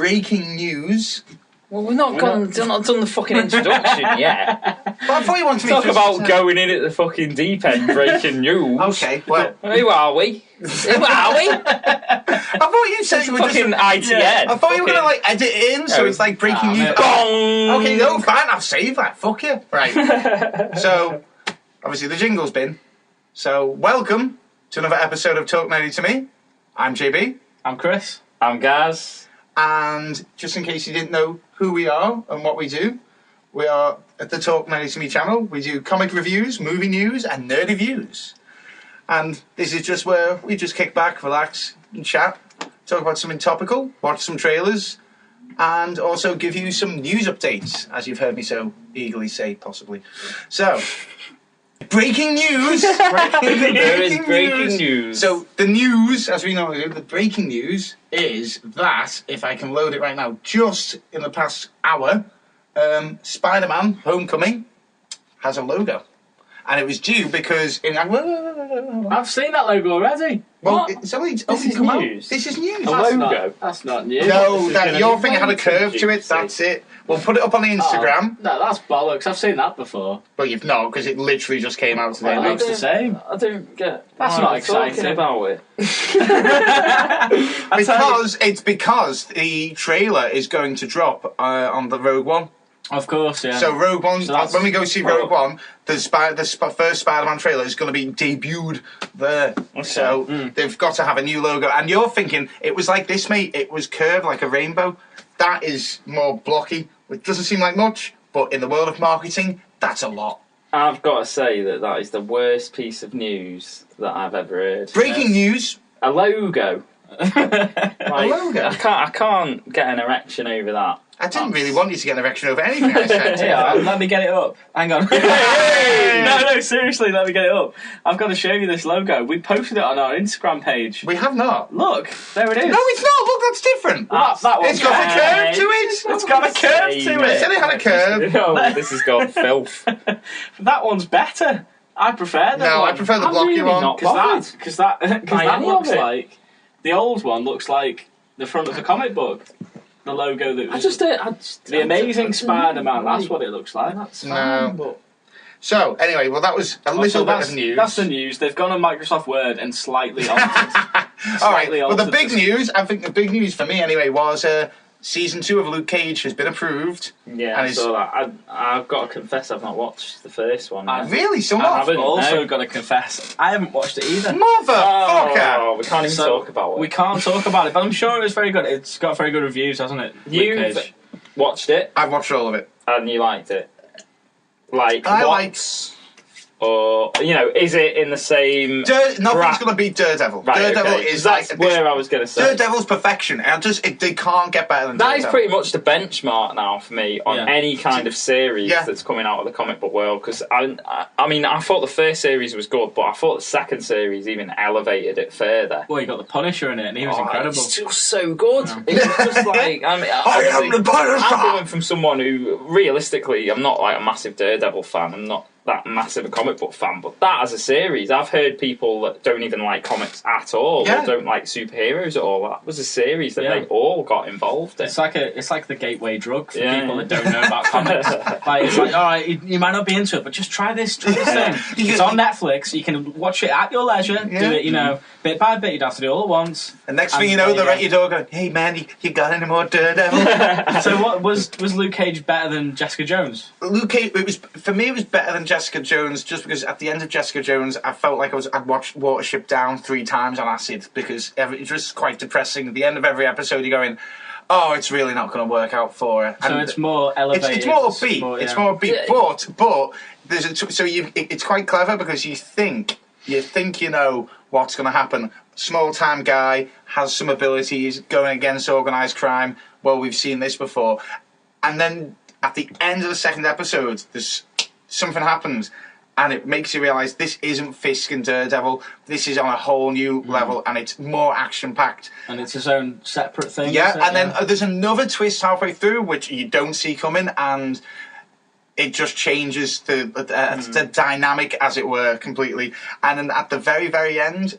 breaking news. Well, we've not done the fucking introduction yet. But I thought you wanted me Talk to about going in at the fucking deep end, breaking news. Okay, well, who are we? Who are we? I thought you said you were fucking just. ITN. Yeah. I thought you were gonna edit it in, so it's like breaking news. Gong. Okay, no, fine. I'll save that. Fuck you. Right. So, obviously, the jingle's been. So, welcome to another episode of Talk Nerdy to Me. I'm JB. I'm Chris. I'm Gaz. And just in case you didn't know who we are and what we do, we are at the Talk Nerdy to Me channel. We do comic reviews, movie news, and nerdy views. And this is just where we just kick back, relax, and chat, talk about something topical, watch some trailers, and also give you some news updates, as you've heard me so eagerly say, possibly. So, breaking news! There is breaking news. So, the news, as we normally do, the breaking news is that, if I can load it right now, just in the past hour, Spider-Man Homecoming has a logo. And it was due because... I've seen that logo already. Well, What? it's only... This is news. This is news. A logo? That's not new. No, your be thing had a curve to it, confusing. that's it. We'll put it up on the Instagram. No, that's bollocks. I've seen that before. Well, you've not, because it literally just came out today. Well, it looks the same. I don't get... That's why not we're talking exciting. about it. Because the trailer is going to drop on the Rogue One. Of course, yeah. So Rogue One, So that's- when we go see Rogue One, the first Spider-Man trailer is going to be debuted there. So they've got to have a new logo. And you're thinking, it was like this, mate. It was curved like a rainbow. That is more blocky. It doesn't seem like much, but in the world of marketing, that's a lot. I've got to say that is the worst piece of news that I've ever heard. Breaking news. A logo. A logo? I can't get an erection over that. I didn't really want you to get an erection over anything I said. Yeah, let me get it up. Hang on. No, seriously, let me get it up. I've got to show you this logo. We posted it on our Instagram page. We have not. Look, there it is. No, it's not. Look, that's different. That one's It's got a curve to it. It's got a curve to I said it. it had a curve. Oh, this has gone filth. That one's better. I prefer that No, one. I prefer the I'm blocky really one. not Because that any looks of it. like... The old one looks like the front of the comic book. The logo that was... The Amazing Spider-Man, that's what it looks like. That's No. fine, but... So, anyway, well, that was a little bit of news. That's the news. They've gone on Microsoft Word and slightly altered. All right, slightly well, the altered big the- news, I think the big news for me anyway, was Season 2 of Luke Cage has been approved. Yeah, I saw that. I've got to confess I've not watched the first one yet. Really? So I what? haven't. I've also No. got to confess, I haven't watched it either. Motherfucker! Oh, we can't even So, talk about it. We can't talk about it, but I'm sure it was very good. It's got very good reviews, hasn't it? Luke You've Cage. watched it I've watched all of it. and you liked it. Like, I what? liked... Or, is it in the same... Nothing's Crap. going to beat Daredevil. Right, Daredevil okay. is That's like... where I was going to say. Daredevil's perfection. They can't get better than That Daredevil. is pretty much the benchmark now for me on Yeah. any kind of series Yeah. that's coming out of the comic book world. Because I mean, I thought the first series was good, but I thought the second series even elevated it further. Well, you got the Punisher in it, and he was incredible. It's just so good. It was just like I mean, I am the Punisher! I'm coming from someone who, realistically, I'm not like a massive Daredevil fan. I'm not that massive a comic book fan, but that as a series, I've heard people that don't even like comics at all, Yeah. or don't like superheroes at all. That was a series that they all got involved in. It's like the gateway drug for Yeah. people that don't know about comics. It's like, all right, you might not be into it, but just try this thing. It's on Netflix. You can watch it at your leisure. Yeah. Do it, bit by bit. You don't have to do it all at once. And next thing you know, they're at your door going, "Hey man, you got any more Daredevil?" So what was Luke Cage better than Jessica Jones? Luke Cage, for me, it was better than Jessica Jones, just because at the end of Jessica Jones, I felt like I'd watched Watership Down 3 times on acid, because it was quite depressing. At the end of every episode, you're going, "Oh, it's really not going to work out for her." So it's more elevated. It's more upbeat. It's more upbeat, Yeah. but there's it's quite clever because you think you know what's going to happen. Small time guy has some abilities going against organised crime. Well, we've seen this before, and then at the end of the second episode, there's something happens, and it makes you realise this isn't Fisk and Daredevil. This is on a whole new level, and it's more action packed. And it's his own separate thing. Yeah, isn't it? and then there's another twist halfway through which you don't see coming, and it just changes the dynamic, as it were, completely. And then at the very, very end,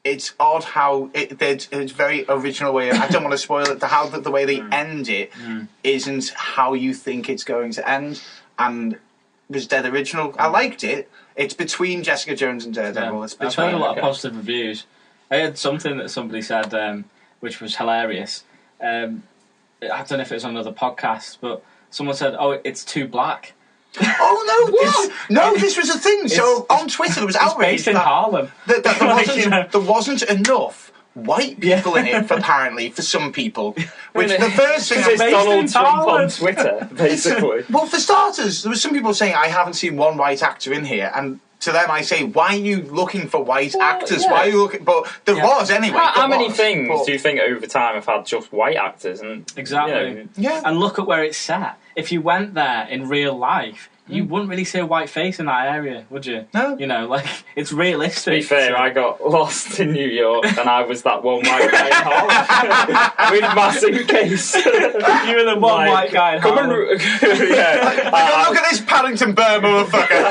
it's odd how it's a very original way. I don't want to spoil it. The way they end it isn't how you think it's going to end, and it was dead original. I liked it. It's between Jessica Jones and Daredevil. Yeah. It's between. I've heard a lot of positive reviews. I heard something that somebody said, which was hilarious. I don't know if it was on another podcast, but someone said, "Oh, it's too black." Oh no! This was a thing. So on Twitter there was outrage based in Harlem. That there wasn't enough white people in it. Apparently, for some people, which the first thing it's Donald Trump on Twitter, basically. Well, for starters, there were some people saying I haven't seen one white actor in here, and to them I say, why are you looking for white actors? Yeah. Why are you looking? But there was anyway. How many things do you think over time have had just white actors? And exactly. Yeah. And look at where it's set. If you went there in real life, you wouldn't really see a white face in that area, would you? No. You know, like, it's realistic. To be fair, I got lost in New York and I was that one white guy in Harlem with my suitcase. You were the one white guy in Harlem. Yeah. Look at this Paddington Bear motherfucker.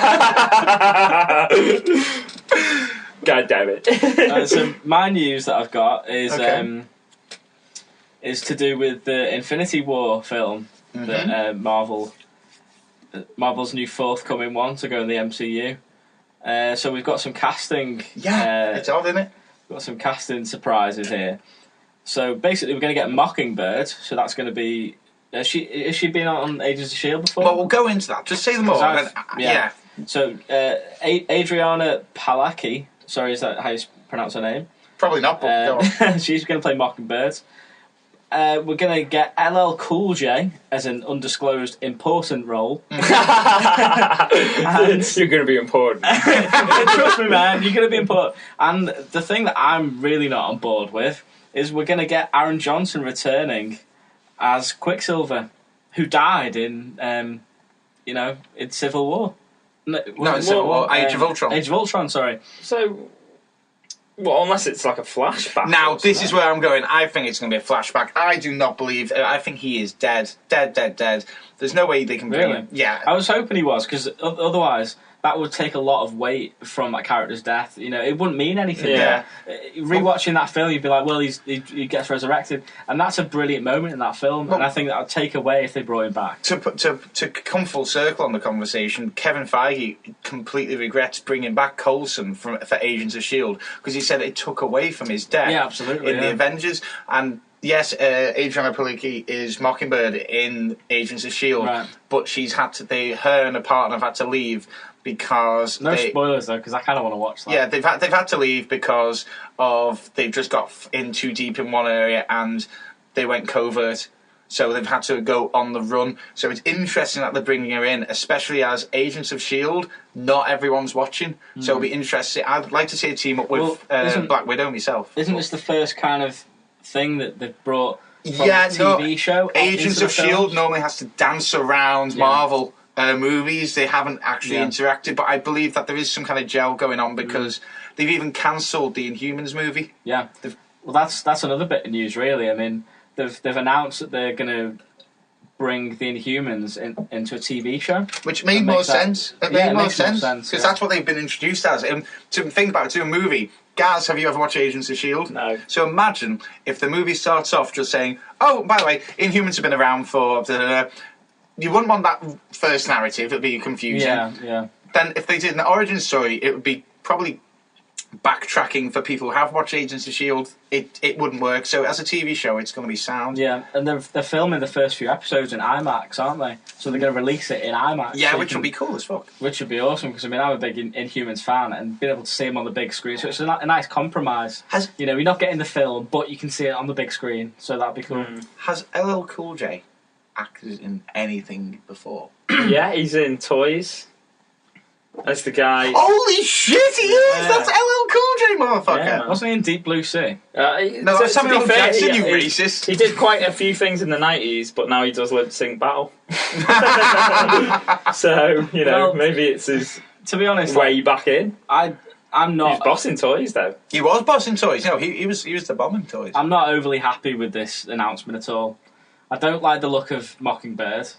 God damn it. So my news that I've got is to do with the Infinity War film that Marvel's new forthcoming one to go in the MCU. So we've got some casting. Yeah, it's odd, isn't it? We've got some casting surprises here. So basically, we're going to get Mockingbird. So that's going to be. Has she been on Agents of S.H.I.E.L.D. before? Well, we'll go into that. Just say them all. Yeah. So Adriana Palacki. Sorry, is that how you pronounce her name? Probably not. But go on. She's going to play Mockingbird. We're going to get LL Cool J as an undisclosed important role. You're going to be important. Trust me, man, you're going to be important. And the thing that I'm really not on board with is we're going to get Aaron Johnson returning as Quicksilver, who died in Civil War. No, in Civil War. Age of Ultron. Age of Ultron, sorry. So... Well, unless it's like a flashback. Now, this is where I'm going. I think it's going to be a flashback. I do not believe... I think he is dead. Dead. There's no way they can bring him. Yeah. I was hoping he was, because otherwise that would take a lot of weight from that character's death. You know, it wouldn't mean anything. Yeah. Rewatching that film, you'd be like, well, he gets resurrected. And that's a brilliant moment in that film, and I think that would take away if they brought him back. To come full circle on the conversation, Kevin Feige completely regrets bringing back Coulson for Agents of S.H.I.E.L.D. because he said it took away from his death in the Avengers. And yes, Adriana Palicki is Mockingbird in Agents of S.H.I.E.L.D., but her and her partner have had to leave because spoilers though, because I kind of want to watch that. Yeah, they've had to leave because they've just got in too deep in one area and they went covert, so they've had to go on the run. So it's interesting that they're bringing her in, especially as Agents of S.H.I.E.L.D. Not everyone's watching, so it'll be interesting. I'd like to see a team up with Black Widow myself. Isn't this the first kind of thing that they've brought from the TV show? Agents of S.H.I.E.L.D. normally has to dance around Marvel movies. They haven't actually interacted, but I believe that there is some kind of gel going on because they've even cancelled the Inhumans movie. Yeah, well, that's another bit of news, really. I mean, they've announced that they're going to bring the Inhumans into a TV show, which made more sense. It made more sense because that's what they've been introduced as. And to think about it, to a movie. Gaz, have you ever watched Agents of S.H.I.E.L.D.? No. So imagine if the movie starts off just saying, "Oh, by the way, Inhumans have been around for." You wouldn't want that first narrative; it'd be confusing. Yeah. Then, if they did an origin story, it would be probably backtracking for people who have watched Agents of S.H.I.E.L.D. It wouldn't work. So, as a TV show, it's going to be sound. Yeah, and they're filming the first few episodes in IMAX, aren't they? So they're going to release it in IMAX. Yeah, which will be cool as fuck. Which would be awesome because I'm a big Inhumans fan, and being able to see them on the big screen, so it's a nice compromise. You're not getting the film, but you can see it on the big screen, so that'd be cool. Has LL Cool J acted in anything before? Yeah, he's in Toys. That's the guy. Holy shit, he is! That's LL Cool J, motherfucker! Yeah, wasn't he in Deep Blue Sea? No, that's Samuel L. Jackson, you racist. He did quite a few things in the 90s, but now he does lip sync battle. So, maybe it's his. To be honest, way back in. I'm not. He's bossing Toys, though. He was bossing Toys. No, he was the bomb in Toys. I'm not overly happy with this announcement at all. I don't like the look of Mockingbird.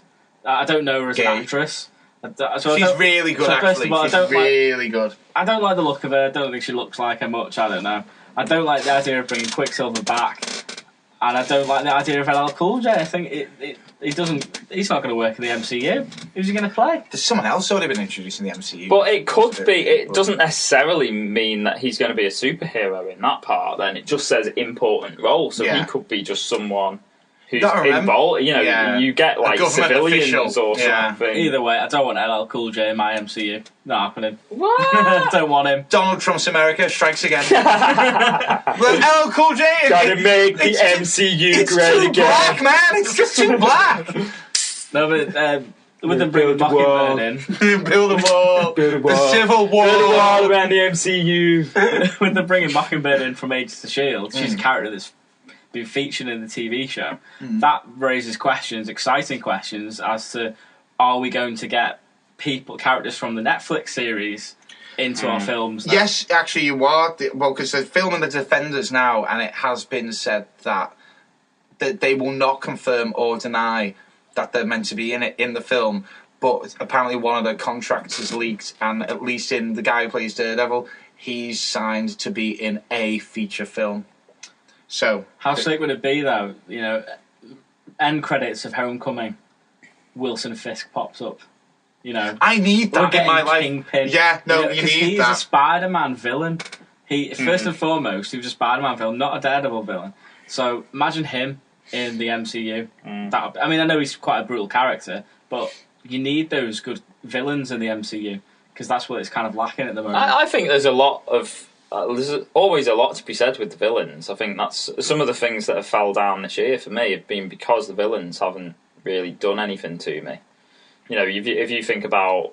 I don't know her as an actress. She's really good, actually. She's really good. I don't like the look of her. I don't think she looks like her much. I don't know. I don't like the idea of bringing Quicksilver back, and I don't like the idea of LL Cool J. I think it doesn't. He's not going to work in the MCU. Who's he going to play? There's someone else already been introduced in the MCU. But it could be. It doesn't necessarily mean that he's going to be a superhero in that part. Then it just says important role, so he could be just someone who's involved. You know, you get like civilians or something. Either way, I don't want LL Cool J in my MCU. Not happening. What? Don't want him. Donald Trump's America strikes again. Well, LL Cool J. Gotta make the MCU great again. It's too black, man. It's just too black. No, but with them bringing Mockingbird in, build a wall. The Civil War. Build a wall around the MCU. with them bringing Mockingbird in from Agents of S.H.I.E.L.D., she's a character that's been featured in the TV show. That raises questions, exciting questions, as to are we going to get characters from the Netflix series into our films now? Yes, actually you are. Well, because they're filming The Defenders now, and it has been said that they will not confirm or deny that they're meant to be in it in the film, but apparently one of the contracts is leaked, and at least in the guy who plays Daredevil, he's signed to be in a feature film. So how sick would it be though? You know, end credits of Homecoming, Wilson Fisk pops up. You know, I need that in my life. Kingpin. Yeah, no, you need he's that. He's a Spider-Man villain. He first and foremost, he was a Spider-Man villain, not a Daredevil villain. So imagine him in the MCU. I mean, I know he's quite a brutal character, but you need those good villains in the MCU because that's what it's kind of lacking at the moment. I think there's a lot of. There's always a lot to be said with the villains. I think that's some of the things that have fell down this year for me have been because the villains haven't really done anything to me. You know, if you think about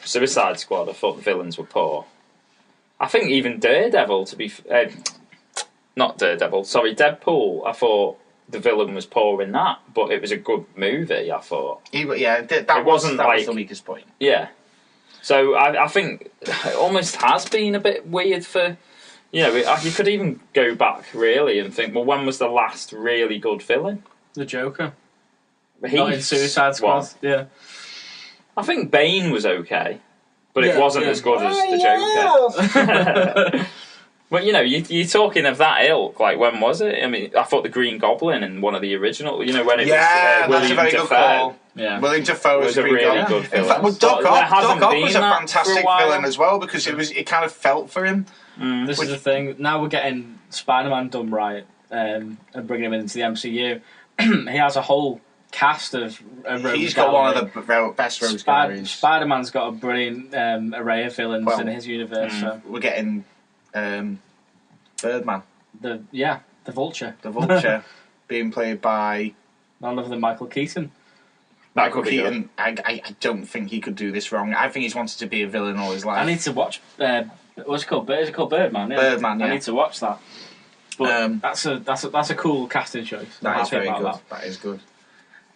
Suicide Squad, I thought the villains were poor. I think even Daredevil, not Daredevil, sorry, Deadpool, I thought the villain was poor in that, but it was a good movie, I thought. That was the weakest point. Yeah. So I think it almost has been a bit weird for, you know, you could even go back really and think, well, when was the last really good villain? The Joker. Not in Suicide Squad. Yeah. I think Bane was okay, but it wasn't as good as the Joker. But, you know, you're talking of that ilk, like, when was it? I mean, I thought the Green Goblin in one of the original, you know, when it was William Dafoe. Yeah. William Dafoe was a really good villain. In fact, well, Doc Ock was a fantastic villain as well, because it kind of felt for him. This is the thing. Now we're getting Spider-Man done right and bringing him into the MCU. He has a whole cast of He's got one of the best rogues galleries. Spider-Man's got a brilliant array of villains in his universe. So. We're getting Birdman. The Vulture. The Vulture being played by none other than Michael Keaton. Michael Keaton, I don't think he could do this wrong. I think he's wanted to be a villain all his life. I need to watch. What's it called? Is it called Birdman? Yeah. Birdman. Yeah. I need to watch that. But that's a cool casting choice. That is very good. That is good.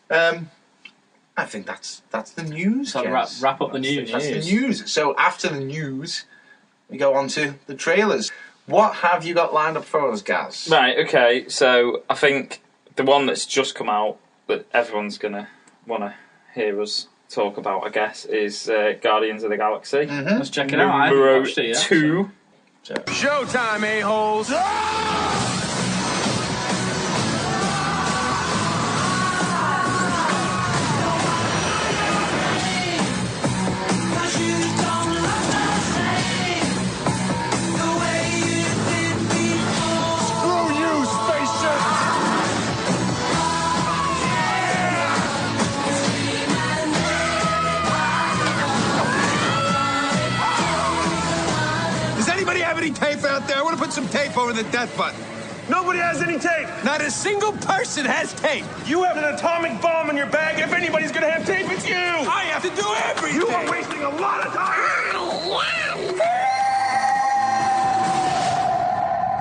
I think that's the news. So wrap up the news. That's the news. So after the news, we go on to the trailers. What have you got lined up for us, Gaz? Right. Okay. So I think the one that's just come out that everyone's gonna want to hear us talk about, I guess, is Guardians of the Galaxy. Let's check it out. I Numero watched it, 2. Showtime, a-holes! Tape out there. I want to put some tape over the death button. Nobody has any tape. Not a single person has tape. You have an atomic bomb in your bag. If anybody's going to have tape, it's you. I have to do everything. You are wasting a lot of time.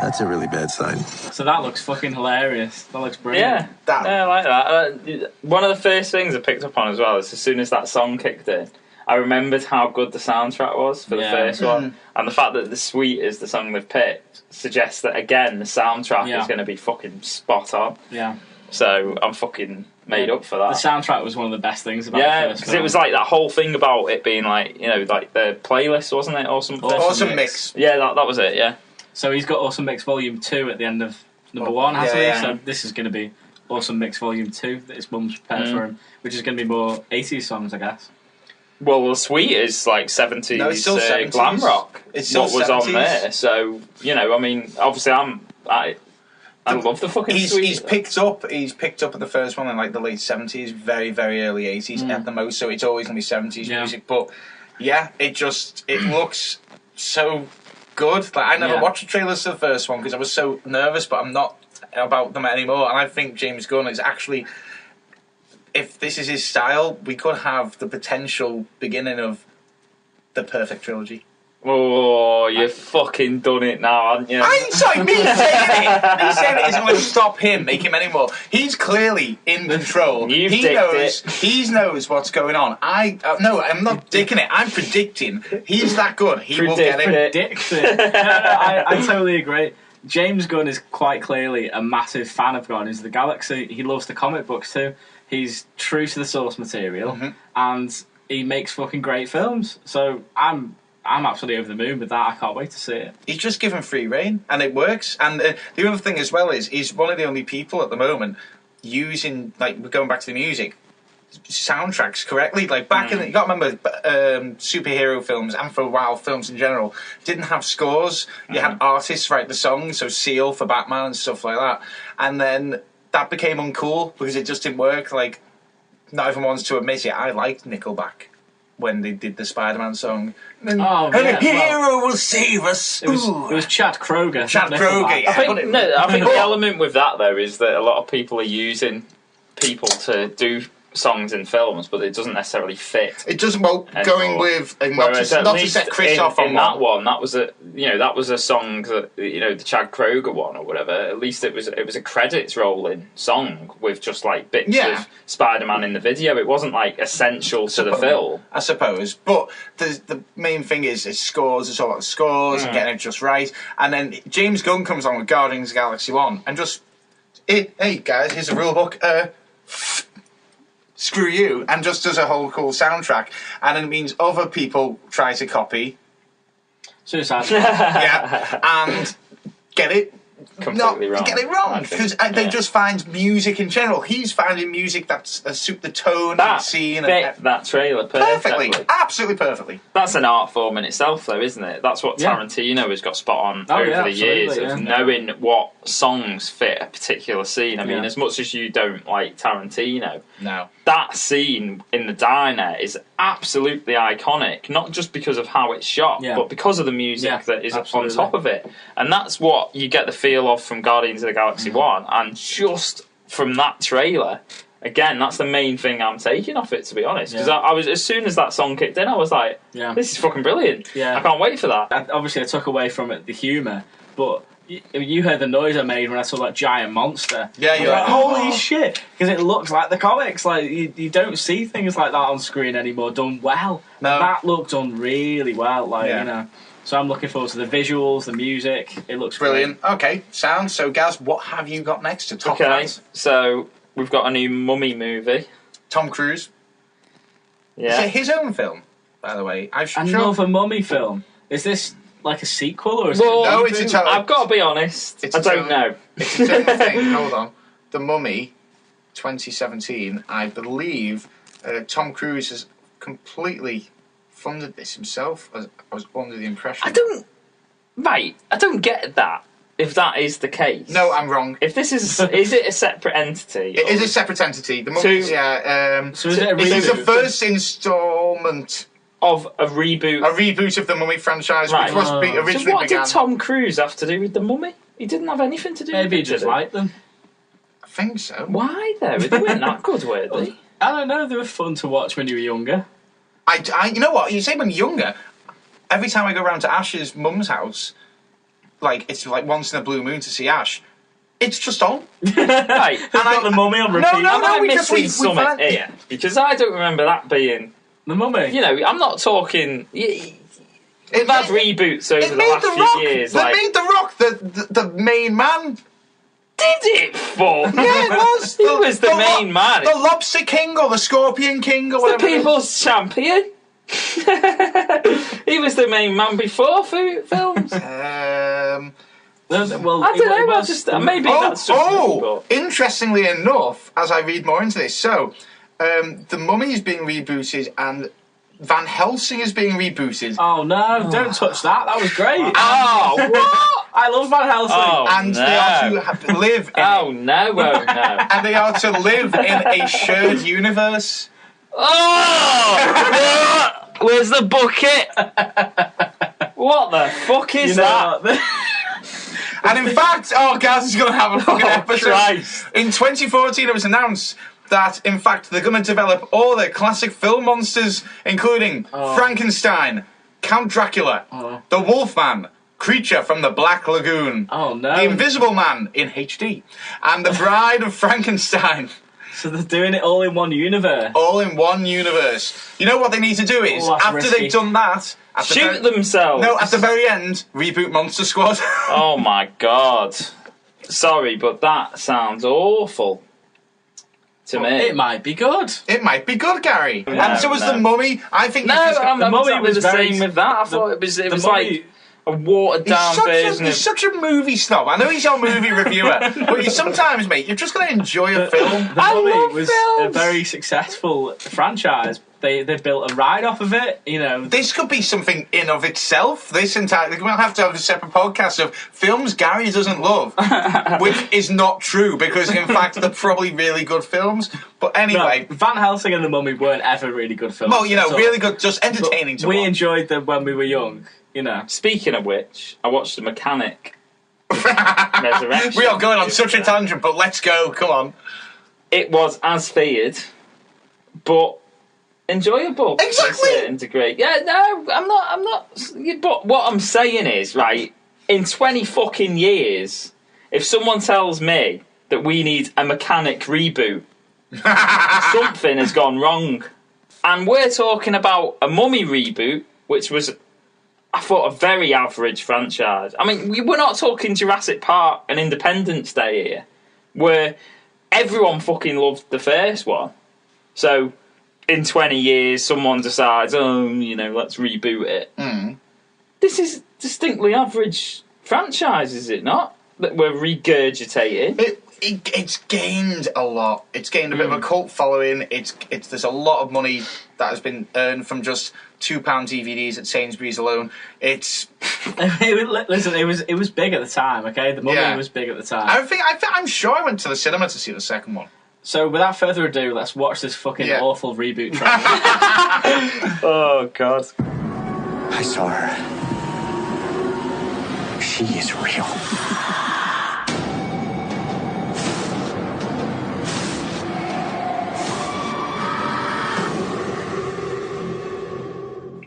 That's a really bad sign. So that looks fucking hilarious. That looks brilliant. Yeah, I like that. One of the first things I picked up on as well is as soon as that song kicked in, I remembered how good the soundtrack was for the first one. And the fact that The Sweet is the song they've picked suggests that, again, the soundtrack is going to be fucking spot on. Yeah. So I'm fucking made up for that. The soundtrack was one of the best things about the first because it was like that whole thing about it being like, you know, like the playlist, wasn't it? Or something. Awesome mix. Yeah, that was it, yeah. So he's got Awesome Mix Volume 2 at the end of number 1, hasn't he? So this is going to be Awesome Mix Volume 2 that his mum's prepared for him, which is going to be more 80s songs, I guess. Well, Sweet is like 70s, No, it's still 70s. glam rock. It's still what was 70s. on there. So, you know, I mean, obviously I love the fucking Sweet. He's picked up at the first one in like the late 70s, very, very early 80s at the most, so it's always going to be 70s music. But yeah, it looks so good. Like, I never watched the trailers to the first one because I was so nervous, but I'm not about them anymore. And I think James Gunn is actually, if this is his style, we could have the potential beginning of the perfect trilogy. Oh, you've fucking done it now, haven't you? Sorry, me saying it isn't going to stop him, make him anymore. He's clearly in control. He knows what's going on. No, I'm not dicking it. I'm predicting he's that good. He will get it. I totally agree. James Gunn is quite clearly a massive fan of Guardians of the Galaxy. He loves the comic books too. He's true to the source material, and he makes fucking great films. So I'm absolutely over the moon with that. I can't wait to see it. He's just given free reign, and it works. And the other thing as well is he's one of the only people at the moment using, like, going back to the music, soundtracks correctly. Like back in, you got to remember, superhero films and for a while films in general didn't have scores. You had artists write the songs, so Seal for Batman and stuff like that. And then that became uncool because it just didn't work. Like, not everyone wants to admit it. I liked Nickelback when they did the Spider-Man song. And a hero will save us. It was Chad Kroger. Chad Kroger, yeah. I think the element with that, though, is that a lot of people are using people to do songs in films, but it doesn't necessarily fit. It doesn't. Well, going with not to set Chris off on that one. That was a song that, you know, the Chad Kroger one or whatever. At least it was a credits rolling song with just like bits of Spider-Man in the video. It wasn't like essential to the film, I suppose. But the main thing is scores. It's all about scores and getting it just right. And then James Gunn comes on with Guardians of the Galaxy 1 and just, hey guys, here's a rule book. Screw you, and just does a whole cool soundtrack, and it means other people try to copy. Suicide. And get it completely wrong. Get it wrong because they just find music in general. He's finding music that's suit the tone and the scene. That trailer perfectly, absolutely perfectly. That's an art form in itself, though, isn't it? That's what Tarantino has got spot on over the years of knowing what songs fit a particular scene. I mean, as much as you don't like Tarantino, that scene in the diner is absolutely iconic. Not just because of how it's shot, but because of the music that is on top of it. And that's what you get the feel of from Guardians of the Galaxy 1, and just from that trailer, again, that's the main thing I'm taking off it, to be honest. Because I was, as soon as that song kicked in, I was like, this is fucking brilliant. I can't wait for that. Obviously, I took away from it the humour, but you heard the noise I made when I saw that giant monster. Yeah, you're like, holy shit! Because it looks like the comics. Like you don't see things like that on screen anymore done well. No. That looked done really well. Like you know. So I'm looking forward to the visuals, the music. It looks brilliant. Great. Okay, sounds. So, Gaz, what have you got next to top that? So we've got a new Mummy movie. Tom Cruise. Yeah. Is it his own film, by the way? Another Mummy film. Is this like a sequel or is No, it's a total. I've got to be honest. I don't know. It's a total thing. Hold on. The Mummy, 2017. I believe Tom Cruise has completely funded this himself. I was under the impression. I don't get that. If that is the case, no, I'm wrong. If this is it a separate entity? It is a separate entity. The Mummy, so is it a reboot? This is the first instalment of a reboot. A reboot of the Mummy franchise, which was originally So what began. did Tom Cruise have to do with the Mummy? He didn't have anything to do with it. Maybe he just liked them. I think so. Why though? They weren't that good, were they? I don't know. They were fun to watch when you were younger. You know what? You say when you're younger. Every time I go round to Ash's mum's house, like it's like once in a blue moon to see Ash. It's just on. Right. And got the Mummy on repeat. No, because we something here because I don't remember that being the Mummy. You know, I'm not talking. We've had reboots over the last few years. They made The Rock the main man. Did it, fuck? Yeah, it was. He was the main man. The Lobster King or the Scorpion King or whatever. The People's Champion. He was the main man before films. Well, I don't know. Maybe Oh, that's just me, but interestingly enough, as I read more into this, so the Mummy is being rebooted and Van Helsing is being rebooted. Oh no! Don't touch that. That was great. oh, what? I love Van Helsing. Oh, And they are to live in Oh no! Oh no! and they are to live in a shared universe. Oh! Where's the bucket? What the fuck is that? And in fact, Gaz is going to have a fucking episode. Christ. In 2014, it was announced that, in fact, they're going to develop all their classic film monsters, including Frankenstein, Count Dracula, the Wolfman, Creature from the Black Lagoon, Oh no! the Invisible Man in HD, and the Bride of Frankenstein. So they're doing it all in one universe. All in one universe. You know what they need to do is, that's after risky. they've done that... Shoot themselves. No, at the very end, reboot Monster Squad. Oh my god. Sorry, but that sounds awful. To me. It might be good. It might be good, Gary. And so was no. The Mummy. I think No, it's the Mummy was was the very- same with that. I thought it was Mummy- like a watered down version he's such a movie snob. I know he's our movie reviewer, but sometimes, mate, you've just got to enjoy a film. The Mummy love was films. a very successful franchise. They built a ride off of it. You know, This could be something in of itself. We'll have to have a separate podcast of films Gary doesn't love, which is not true because, in fact, they're probably really good films. But anyway, no, Van Helsing and the Mummy weren't ever really good films. well, at all. really good, just entertaining to We watch. enjoyed them when we were young. You know. Speaking of which, I watched The Mechanic. Resurrection. We are going on such a tangent, but let's go. Come on. It was as feared, but enjoyable. Exactly. To integrate. Yeah, no, I'm not. But what I'm saying is, right, in 20 fucking years, if someone tells me that we need a Mechanic reboot, something has gone wrong. And we're talking about a Mummy reboot, which was, I thought, a very average franchise. I mean, we're not talking Jurassic Park and Independence Day here, where everyone fucking loved the first one. So, in 20 years, someone decides, let's reboot it. This is distinctly average franchise, is it not? That we're regurgitating. It's gained a lot. It's gained a bit of a cult following. There's a lot of money that has been earned from just £2 DVDs at Sainsbury's alone. Listen, it was big at the time. Okay, the Mummy was big at the time. I'm sure I went to the cinema to see the second one. So without further ado, let's watch this fucking awful reboot trailer. Oh, God. I saw her. She is real.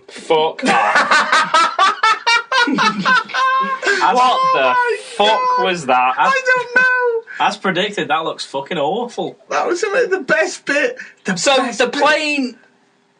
Fuck off. What the fuck was that? I don't know. As predicted, that looks fucking awful. That was the best bit. The plane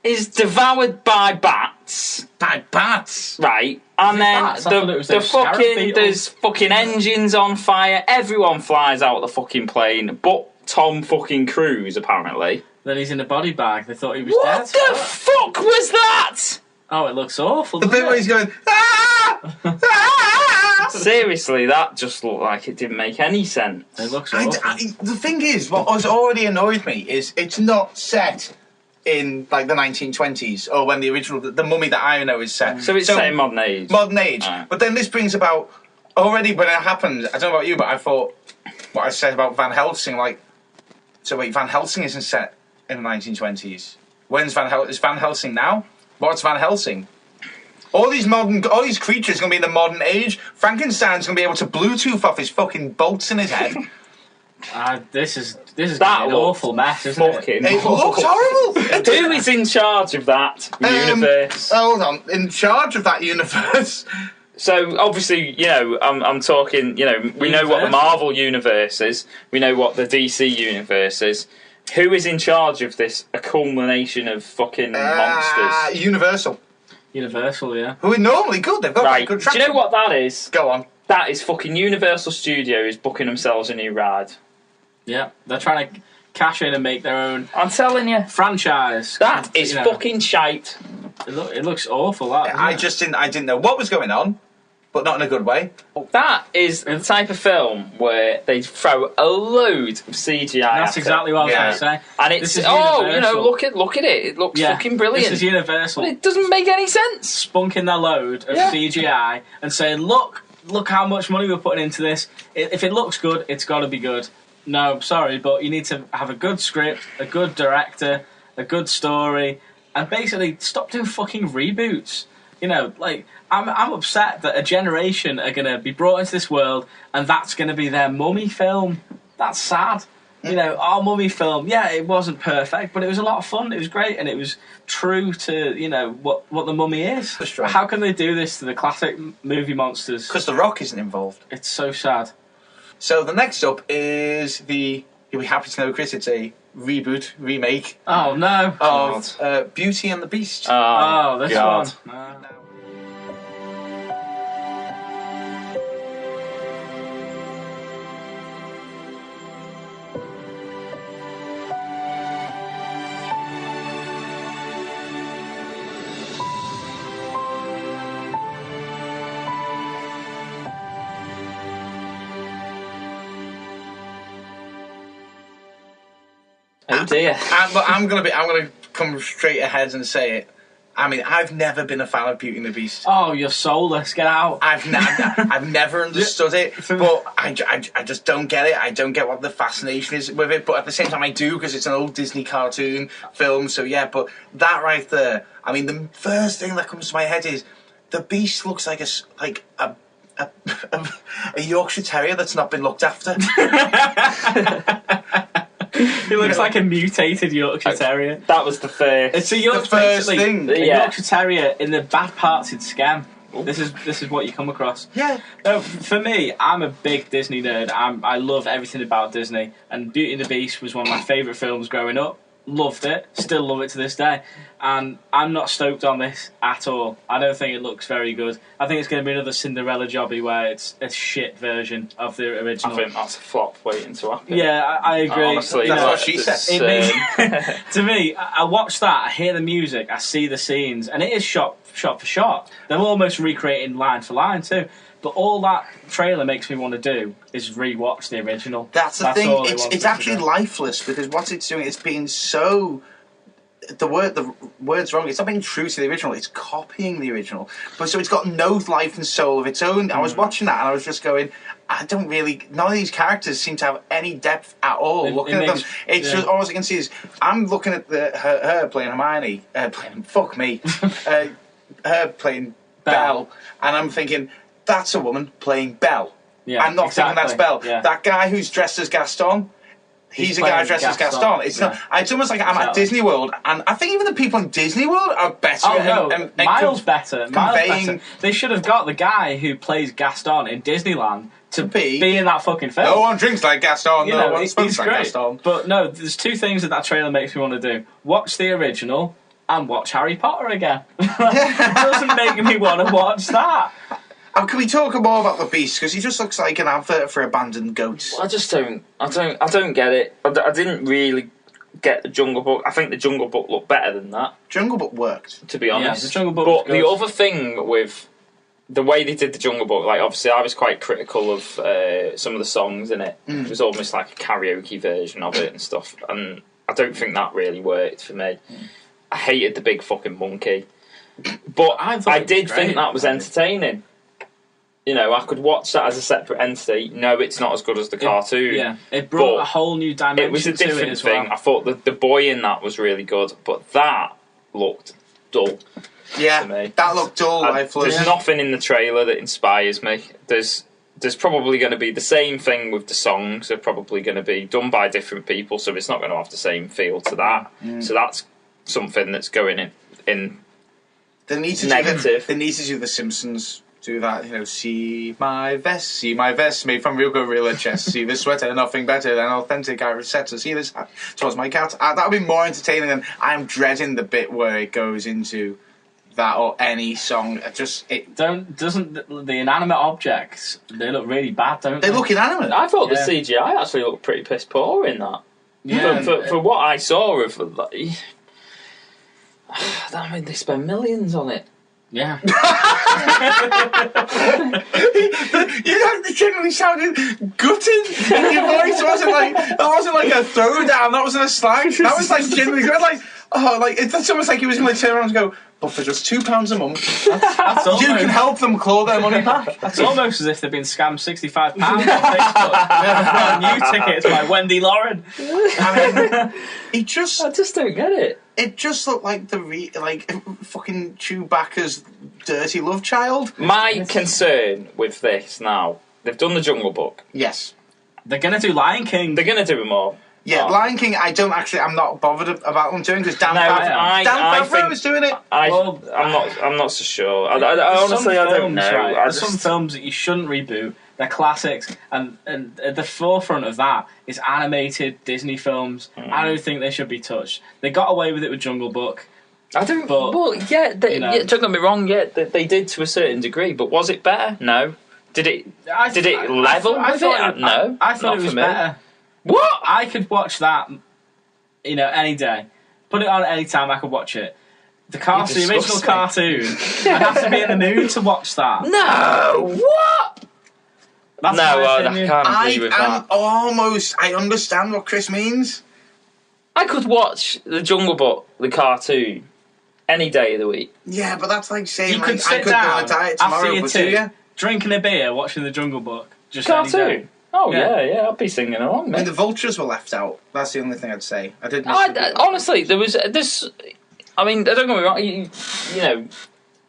is devoured by bats, By bats. right? And then bats? I thought it was the those scarab fucking beetles. there's fucking engines on fire. Everyone flies out of the fucking plane, but Tom fucking Cruise apparently. Then he's in a body bag. They thought he was What dead. the fuck was that? Oh, it looks awful. The bit where he's going, ah! Ah! Seriously, that just looked like it didn't make any sense. It looks awful. The thing is, what has already annoyed me is it's not set in like the 1920s or when the original the Mummy that I know is set. So it's set in modern age. Modern age. Right. But then this brings about already when it happened. I don't know about you, but I thought what I said about Van Helsing. Like, so wait, Van Helsing isn't set in the 1920s. When's is Van Helsing now? What's Van Helsing? All these creatures are going to be in the modern age. Frankenstein's going to be able to Bluetooth off his fucking bolts in his head. This is That an looks awful mess, isn't it? Fucking It looks horrible. Who is in charge of that universe? Hold on, in charge of that universe. So obviously, I'm talking. We know what the Marvel universe is. We know what the DC universe is. Who is in charge of this? A culmination of fucking monsters. Universal. Universal, yeah. Who are normally good. They've got Right. good Do track. you know what that is? Go on. That is fucking Universal Studios booking themselves a new ride. Yeah, they're trying to cash in and make their own I'm telling you, franchise. that is You know, fucking shite. It looks awful. That I didn't know what was going on. but not in a good way. That is the type of film where they throw a load of CGI. That's exactly what I was going to say. And it's look at it. It looks fucking brilliant. This is Universal. But it doesn't make any sense. Spunking their load of CGI and saying, look how much money we're putting into this. If it looks good, it's got to be good. No, sorry, but you need to have a good script, a good director, a good story, and basically stop doing fucking reboots. You know, like, I'm upset that a generation are going to be brought into this world and that's going to be their mummy film. That's sad. You know, our mummy film, yeah, it wasn't perfect, but it was a lot of fun. It was great, and it was true to, you know, what the mummy is. How can they do this to the classic movie monsters? Because The Rock isn't involved. It's so sad. So the next up is you'll be happy to know, Chris, it's a remake. Oh, no. Of Beauty and the Beast. Oh, this God. one. No. Oh dear. But I'm gonna come straight ahead and say it. I mean, I've never been a fan of Beauty and the Beast. Oh, you're soulless. Get out. I've never understood it, but I just don't get it. I don't get what the fascination is with it, but at the same time I do, because it's an old Disney cartoon film, so yeah, but that right there, I mean, the first thing that comes to my head is the Beast looks like a Yorkshire Terrier that's not been looked after. He looks like a mutated Yorkshire Terrier. That was the first. It's a Yorkshire, a Yorkshire Terrier in the bad parts in Scam. This is what you come across. Yeah. For me, I'm a big Disney nerd. I love everything about Disney, and Beauty and the Beast was one of my favourite films growing up. Loved it, still love it to this day, and I'm not stoked on this at all. I don't think it looks very good. I think it's going to be another Cinderella jobby where it's a shit version of the original. I think that's a flop waiting to happen. Yeah, I agree. Honestly, that's what she said. To me, I watch that, I hear the music, I see the scenes, and it is shot for shot. They're almost recreating line for line too. But all that trailer makes me want to do is re-watch the original. That's the thing. It's actually lifeless, because what it's doing, it's being so. The word's wrong. It's not being true to the original. It's copying the original, but so it's got no life and soul of its own. I was watching that and I was just going, none of these characters seem to have any depth at all. Looking at them, it's just all I can see is I'm looking at her playing Hermione, fuck me, her playing Belle, and I'm thinking, that's a woman playing Belle. Yeah, I'm not thinking that's Belle. Yeah. That guy who's dressed as Gaston, he's a guy dressed as Gaston. It's not. It's almost like I'm at Disney World, and I think even the people in Disney World are better. Oh no, miles better. They should have got the guy who plays Gaston in Disneyland to be in that fucking film. No one drinks like Gaston. No one smokes he's like great. Gaston. But no, there's two things that trailer makes me want to do: watch the original and watch Harry Potter again. It doesn't make me want to watch that. Can we talk more about the Beast? Because he just looks like an advert for abandoned goats. I just don't. I don't get it. I didn't really get the Jungle Book. I think the Jungle Book looked better than that. Jungle Book worked, to be honest. Yeah, the Jungle Book. But the other thing with the way they did the Jungle Book, like obviously I was quite critical of some of the songs in it. It was almost like a karaoke version of it and stuff, and I don't think that really worked for me. I hated the big fucking monkey, but I did think that was entertaining. You know, I could watch that as a separate entity. No, it's not as good as the cartoon. It brought a whole new dimension. It was a different thing. I thought the boy in that was really good, but that looked dull. Yeah, to me. That looked dull. There's nothing in the trailer that inspires me. There's probably going to be the same thing with the songs. They're probably going to be done by different people, so it's not going to have the same feel to that. So that's something that's going in they need to negative. They need to do The Simpsons. Do that, you know, see my vest made from real gorilla chest, see this sweater, nothing better than authentic Irish setter, see this hat towards my cat. That would be more entertaining than I'm dreading the bit where it goes into that or any song. Doesn't the inanimate objects, they look really bad, don't they? They look inanimate. I thought the CGI actually looked pretty piss poor in that. Yeah. For what I saw of, like, I mean, they spend millions on it. Yeah. You genuinely sounded gutted, and your voice wasn't like a throwdown. That wasn't a slang. That was like genuinely good. Like, it's almost like he was going to turn around and go, but for just £2 a month, That's you almost, can help them claw their money back. That's almost as if they've been scammed £65 on Facebook. New tickets by Wendy Lauren. I mean, I just don't get it. it just looked like fucking Chewbacca's dirty love child. My concern with this now, they've done the Jungle Book. Yes. They're going to do Lion King. They're going to do more. Yeah, Oh. Lion King, I'm not bothered about them doing because Dan No, Favreau is doing it. I'm not so sure. I honestly, I don't know. There's some films that you shouldn't reboot. They're classics, and at the forefront of that is animated Disney films. I don't think they should be touched. They got away with it with Jungle Book. I don't. But, well, yeah, you know. yeah, don't get me wrong. Yeah, they did to a certain degree, but was it better? No. Did it level with it? No. I thought it was better. What? I could watch that, any day. Put it on any time, I could watch it. The original cartoon. I'd have to be in the mood to watch that. No. What? That's No, my I opinion. can't agree with that. I understand what Chris means. I could watch the Jungle Book, the cartoon, any day of the week. Yeah, but that's like saying You could I sit could down go on a diet after tomorrow, your but do tea, you? drinking a beer, watching the Jungle Book. Just any day. Cartoon. Oh Yeah. yeah, I'd be singing along, I mean, mate. the vultures were left out. That's the only thing I'd say. I did miss Honestly, there was this. I mean, don't get me wrong. You know,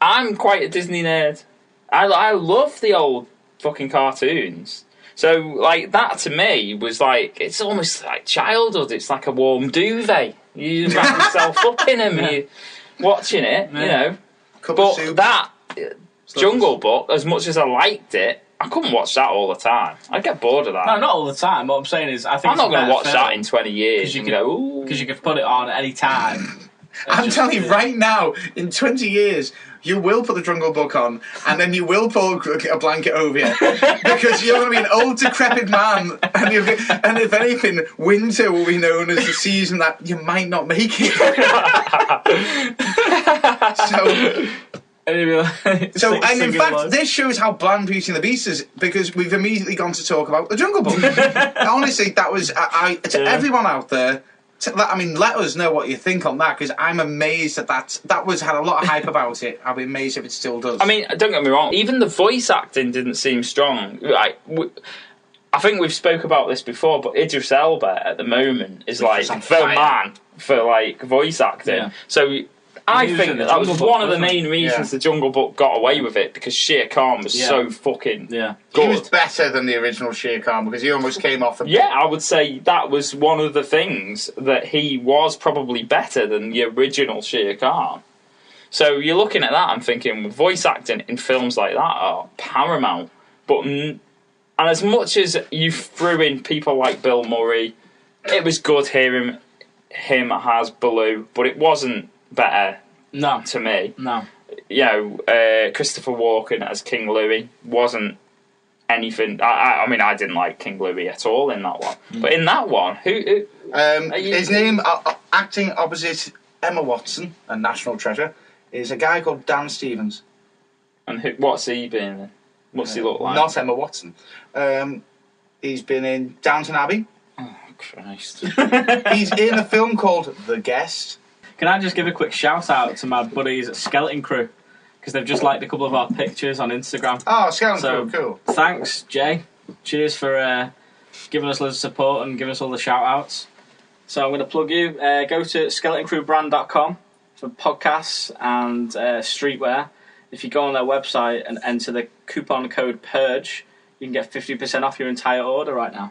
I'm quite a Disney nerd. I love the old fucking cartoons. So, like, that to me was like, it's almost like childhood. It's like a warm duvet. You just wrap yourself up in them. You're watching it, you know. Cup of But soup. that Jungle Book, as much as I liked it, I couldn't watch that all the time. I'd get bored of that. No, not all the time. What I'm saying is, I think I'm not going to watch that in 20 years. because you and can go, ooh. because you can put it on at any time. I'm telling you right now, in 20 years, you will put the Jungle Book on, and then you will pull a blanket over you, because you're going to be an old, decrepit man, and if anything, winter will be known as the season that you might not make it. And in fact, this shows how bland Beauty and the Beast is, because we've immediately gone to talk about the Jungle Book. Honestly, that was to everyone out there. Let us know what you think on that, because I'm amazed that had a lot of hype about it. I'll be amazed if it still does. I mean, don't get me wrong. Even the voice acting didn't seem strong. I think we've spoke about this before, but Idris Elba at the moment is like the man for like voice acting. Yeah. So I think that was Jungle one Book, of the main reasons the Jungle Book got away with it, because Shere Khan was so fucking good. He was better than the original Shere Khan, because he almost came off. I would say that was one of the things that he was probably better than the original Shere Khan. So you're looking at that and thinking, voice acting in films like that are paramount. And as much as you threw in people like Bill Murray, it was good hearing him as Baloo, but it wasn't better to me. No. You know, Christopher Walken as King Louie wasn't anything. I mean, I didn't like King Louie at all in that one. But in that one, who his name, acting opposite Emma Watson, a national treasure, is a guy called Dan Stevens. And what's he been in? What's he look like? Not Emma Watson. He's been in Downton Abbey. Oh, Christ. He's in a film called The Guest. Can I just give a quick shout out to my buddies at Skeleton Crew, because they've just liked a couple of our pictures on Instagram. Oh, Skeleton Crew, cool. Thanks, Jay. Cheers for giving us loads of support and giving us all the shout outs. So I'm going to plug you. Go to skeletoncrewbrand.com for podcasts and streetwear. If you go on their website and enter the coupon code PURGE, you can get 50% off your entire order right now.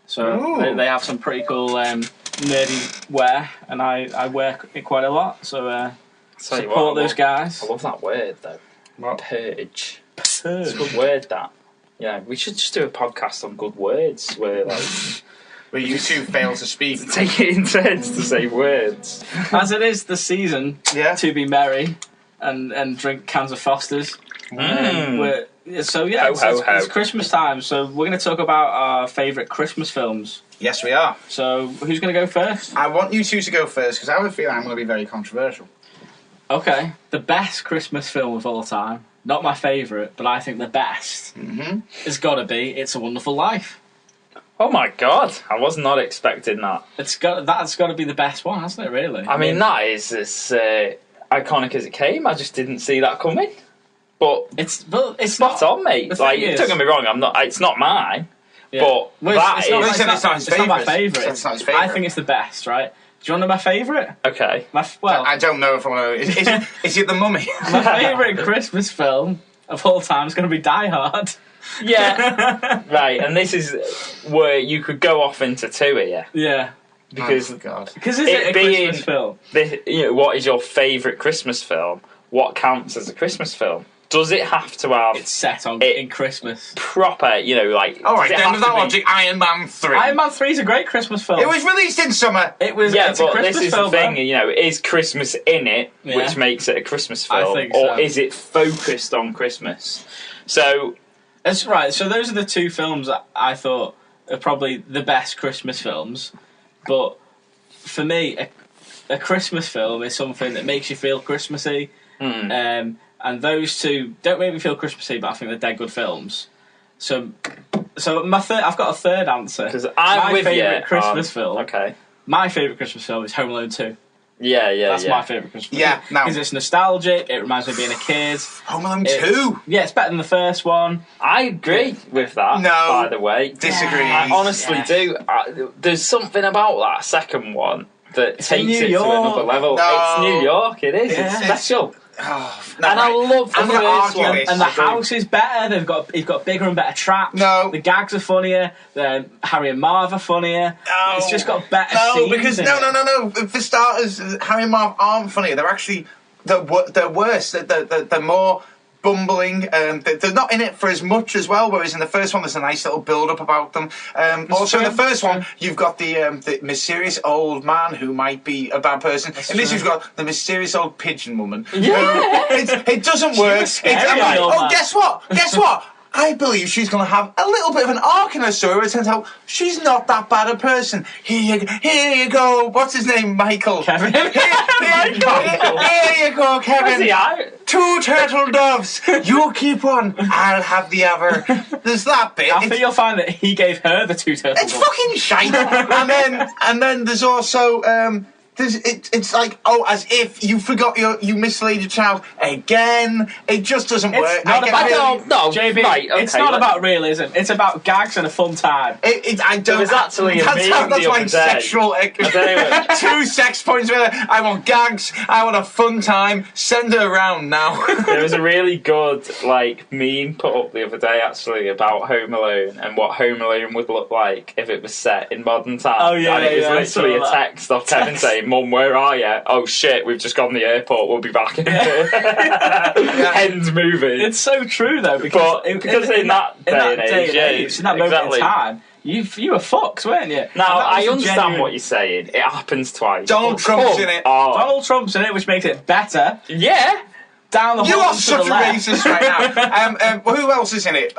So they have some pretty cool nerdy wear, and I wear it quite a lot. So support those guys. I love that word though. What? Purge. It's a good word, that. Yeah, we should just do a podcast on good words where where you two fail to speak. Take it in turns to say words. As it is the season to be merry and drink cans of Fosters. It's Christmas time, so we're going to talk about our favourite Christmas films. Yes, we are. So, who's going to go first? I want you two to go first, because I have a feeling I'm going to be very controversial. Okay, the best Christmas film of all time. Not my favourite, but I think the best has got to be It's a Wonderful Life. Oh my god, I was not expecting that. That's got to be the best one, hasn't it? Really. I mean, that is as iconic as it came. I just didn't see that coming. But it's spot not on, mate. Like, don't get me wrong, it's not mine. Yeah. But Well, that it's is not, It's not my his favourite. It's not his favourite. I think it's the best, right? Do you want to know my favourite? okay. I don't know if I want to. Is it The Mummy? My favourite Christmas film of all time is going to be Die Hard. Yeah, right. And this is where you could go off into two here Yeah. because Oh, God. Because is it a Christmas film? what is your favourite Christmas film? What counts as a Christmas film? Does it have to have It's set on It- in Christmas. proper? Like. All right, does it then have with that to be- logic, Iron Man 3. Iron Man 3 is a great Christmas film. It was released in summer. Yeah, it's a but Christmas this is film, the thing. though. Is Christmas in it, Yeah. which makes it a Christmas I film, think or so. is it focused on Christmas? So That's right. So those are the two films that I thought are probably the best Christmas films. But for me, a Christmas film is something that makes you feel Christmassy. And those two don't make me feel Christmassy, but I think they're dead good films. So I've got a third answer. because I'm my with you. favourite Christmas film. Okay. My favourite Christmas film is Home Alone 2. Yeah. That's my favourite Christmas film. Yeah, now- Because it's nostalgic, it reminds me of being a kid. Home Alone It's- 2. Yeah, it's better than the first one. I agree with that. No. By the way, Disagree. I honestly do. There's something about that second one that in takes New it to York. another level. No. It's New York. It is. It's Yeah. special. Oh, And I love the I'm gonna first argue one. this. And the I do. house is better. He's got bigger and better traps. No. The gags are funnier. Harry and Marv are funnier. No. It's just got better No, scenes because in no. it. For starters, Harry and Marv aren't funny. They're actually they're worse. They're more bumbling. They're not in it for as much as well. Whereas in the first one, there's a nice little build up about them. Also, in the true, first one, you've got the mysterious old man who might be a bad person. In this, true. you've got the mysterious old pigeon woman. Yeah. It doesn't work. scary, old man. Guess what? Guess what? I believe she's going to have a little bit of an arc in her story where it turns out she's not that bad a person. Here you go. What's his name? Michael. Kevin. Here you go, Kevin. Where's he at? 2 turtle doves. You keep one. I'll have the other. There's that bit. I think you'll find that he gave her the two turtles. It's fucking shite. and then there's also it's like, as if you forgot you mislaid your child again. It just doesn't work. It's not about No, JB. right, It's okay, not let's- about realism. It's about gags and a fun time. I don't. There was actually a that's meme the like other day. sexual. Anyway. 2 sex points with her. I want gags. I want a fun time. Send her around now. There was a really good meme put up the other day actually about Home Alone and what Home Alone would look like if it was set in modern times. Oh, yeah, and it was yeah, I saw literally a that. text of Kevin saying, "Mum, where are you? Oh shit, we've just gone to the airport. We'll be back." Hens moving. It's so true though, because in that day and age, in that moment exactly. in time, you were fucked, weren't you? Now I And that was a understand genuine- what you're saying. It happens twice. Donald But Trump's come in it. on. Donald Trump's in it, which makes it better. Yeah. Down the You hall are and to such the a left. racist right now. Who else is in it?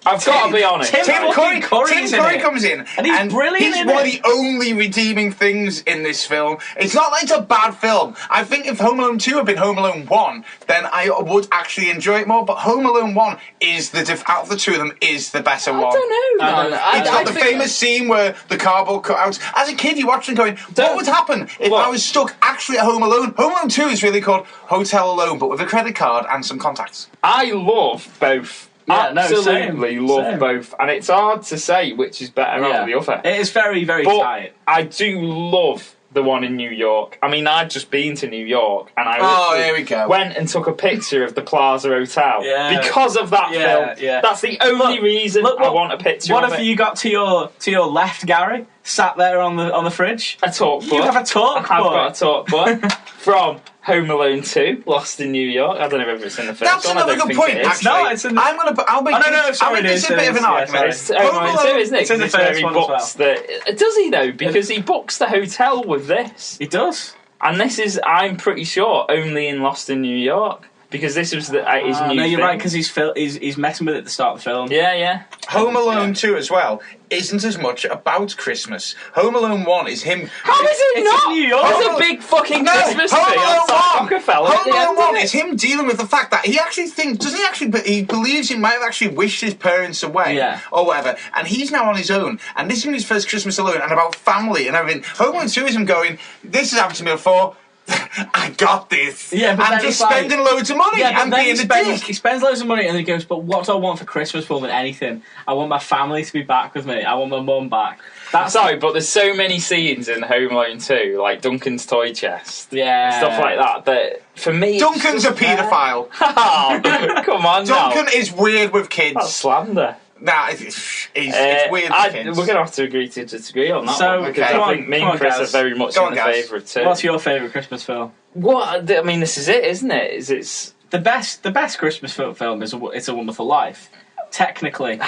I've got to be honest. Tim Tim Curry, Curry's Tim in Curry it. comes in, And he's brilliant He's in one it. of the only redeeming things in this film. It's not like it's a bad film. I think if Home Alone 2 had been Home Alone 1, then I would actually enjoy it more. But Home Alone 1 is out of the two of them is the better one. I don't know. I don't man. know. It's got the famous scene where the cardboard cutouts. As a kid, you watch them going, what would happen if What? I was stuck actually at Home Alone? Home Alone 2 is really called Hotel Alone, but with a credit card and some contacts. I love both. Yeah, no, Absolutely same, love same. both, and it's hard to say which is better out of the other. It is very, very But tight. I do love the one in New York. I mean, I'd just been to New York, and I Oh, literally here we go. went and took a picture of the Plaza Hotel Yeah. because of that Yeah, film. yeah. That's the only reason I want a picture What of if it. you got to your left, Gary, sat there on the fridge? A talk book. You have a talk I have book. got a talk book from Home Alone 2, Lost in New York. I don't know if it's in the first That's one. I another don't good think point, it is. actually. No, it's in the- I'll make Oh, no, no, this, sorry, I'll make it this is, a bit of an yeah, argument. sorry. It's Home Alone 2, isn't it? It's in the Because where first he one as books Does he though? Because he books the hotel with this. He does. And this is, I'm pretty sure, only in Lost in New York. because this was his new No, you're thing. right, because he's messing with it at the start of the film. Yeah. Home Alone 2 as well isn't as much about Christmas. Home Alone 1 is him... How is it It's not? in New York. There's a big fucking No, Christmas tree Home Alone outside 1. Rockefeller. at Home the end Alone of 1 it. is him dealing with the fact that he actually thinks... Doesn't he actually... He believes he might have actually wished his parents away. Yeah. Or whatever. And he's now on his own. And this is his first Christmas alone. And about family and everything. Home Alone 2 is him going, this has happened to me before. I got this. Yeah, but and then just it's like- spending loads of money Yeah, but and then being a dick. he spends loads of money and he goes, but what do I want for Christmas more than anything? I want my family to be back with me. I want my mum back. That's Sorry, but there's so many scenes in Home Alone 2, like Duncan's toy chest, yeah, stuff like that for me... Duncan's a paedophile. Oh, come on now. Duncan is weird with kids. That's slander. Nah, it's weird with kids. We're going to have to agree to disagree on that So, one, because okay. I think me Come and on, Chris guys. are very much Go in on, the guys. favour of two. What's your favourite Christmas film? What? I mean, this is it, isn't it? It's The best Christmas film is It's a Wonderful Life, technically.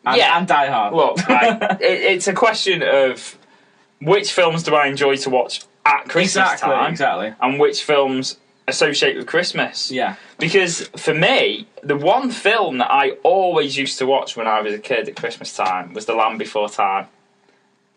And Die Hard. Look, it's a question of which films do I enjoy to watch at Christmas time, exactly. and which films associate with Christmas. Yeah. Because for me, the one film that I always used to watch when I was a kid at Christmas time was The Land Before Time.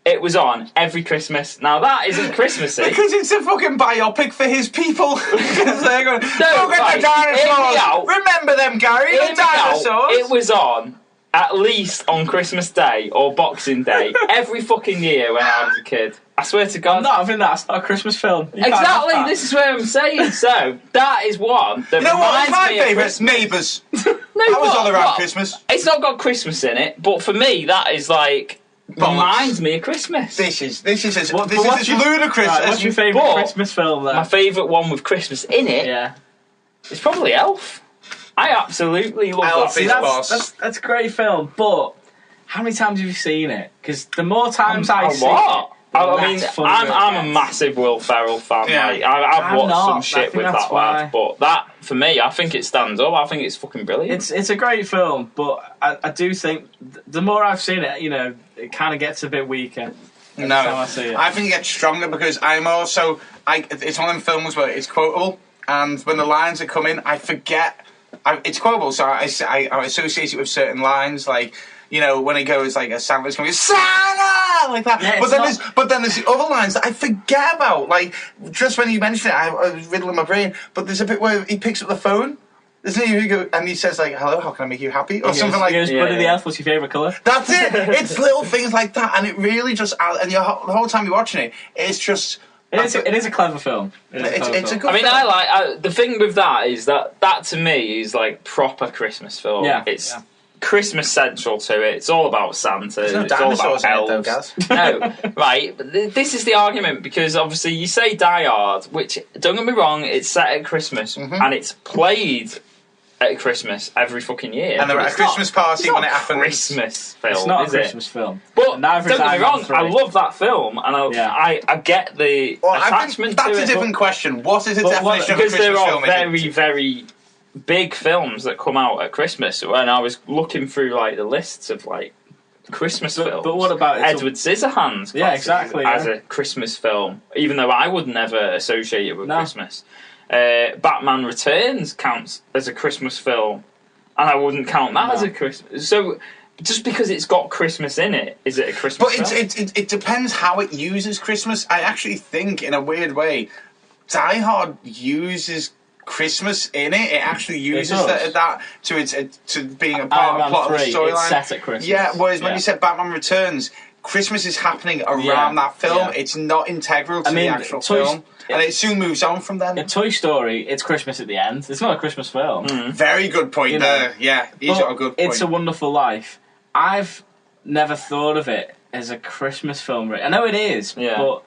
It was on every Christmas. Now that isn't Christmassy. Because it's a fucking biopic for his people. Because they're going, look right, at the hear me out. dinosaurs. Remember them, Gary? Hear The me out. dinosaurs. It was on at least on Christmas Day or Boxing Day every fucking year when I was a kid. I swear to God. I think that's not a Christmas film. You can't have Exactly, that. this is what I'm saying. So, that is one that You know what was reminds my me of favourite? Christmas. Neighbours. No, That was what? all around What? Christmas. It's not got Christmas in it, but for me, that is like... reminds me of Christmas. This is as What's ludicrous Right, what's your favourite But- Christmas film then? My favourite one with Christmas in it Yeah. is probably Elf. I absolutely love Elf that. is film. boss. That's a great film, but how many times have you seen it? Because the more times I A see lot. it, the I mean, less funnier it I'm a gets. massive Will Ferrell fan. Yeah. Like, I've I'm watched not. some I shit think with that's that lad, why. but that, for me, I think it stands up. I think it's fucking brilliant. It's a great film, but I do think the more I've seen it, it kind of gets a bit weaker. Every No, time I see it. I think it gets stronger because I'm also... it's one of them films where it's quotable, and when the lines are coming, I forget... it's quotable, so I associate it with certain lines, like... when he goes like a Santa's coming, Santa, like that. Yeah, but then there's the other lines that I forget about. Like just when you mentioned it, I was riddling my brain. But there's a bit where he picks up the phone, isn't he? And he says like, "Hello, how can I make you happy?" Or something like. He goes, Yeah, Buddy the yeah. Elf, what's your favourite colour? That's it. It's little things like that, and it really just. And the whole time you're watching it, it's just. It is a clever film. It's a good. I mean, film. the thing with that is that to me is like proper Christmas film. Yeah, It's yeah. Christmas central to it. It's all about Santa. There's no it's all dinosaurs about in it, though, elves. Gaz. No, right. But this is the argument because obviously you say Die Hard, which don't get me wrong, it's set at Christmas and it's played at Christmas every fucking year. And they're But at a it's not- Christmas party it's when not it a happens. Christmas film. It's not a is it? Christmas film. But Neither don't is get me Iron wrong, Man 3. I love that film, and I get the Well, I think attachment that's to a it. different question. What is the But what- definition of a Because Christmas there are film? very, very big films that come out at Christmas. When I was looking through like the lists of like Christmas films, but what about Edward Scissorhands? Yeah, classifies exactly, as yeah. a Christmas film, even though I would never associate it with No. Christmas. Batman Returns counts as a Christmas film, and I wouldn't count that as a Christmas. So. Just because it's got Christmas in it, is it a Christmas But film? it depends how it uses Christmas. I actually think, in a weird way, Die Hard uses Christmas in it. It actually uses does. that to being a Iron part Man of plot of the 3, it's storyline. set at Christmas. Yeah, whereas when Yeah. you said Batman Returns, Christmas is happening around Yeah, that film. yeah. It's not integral to I mean, the actual Toy- film. And it soon moves on from then. In Toy Story, it's Christmas at the end. It's not a Christmas film. Very good point You know, there. Yeah, he's But got a good point. It's a Wonderful Life. I've never thought of it as a Christmas film. I know it is, Yeah. but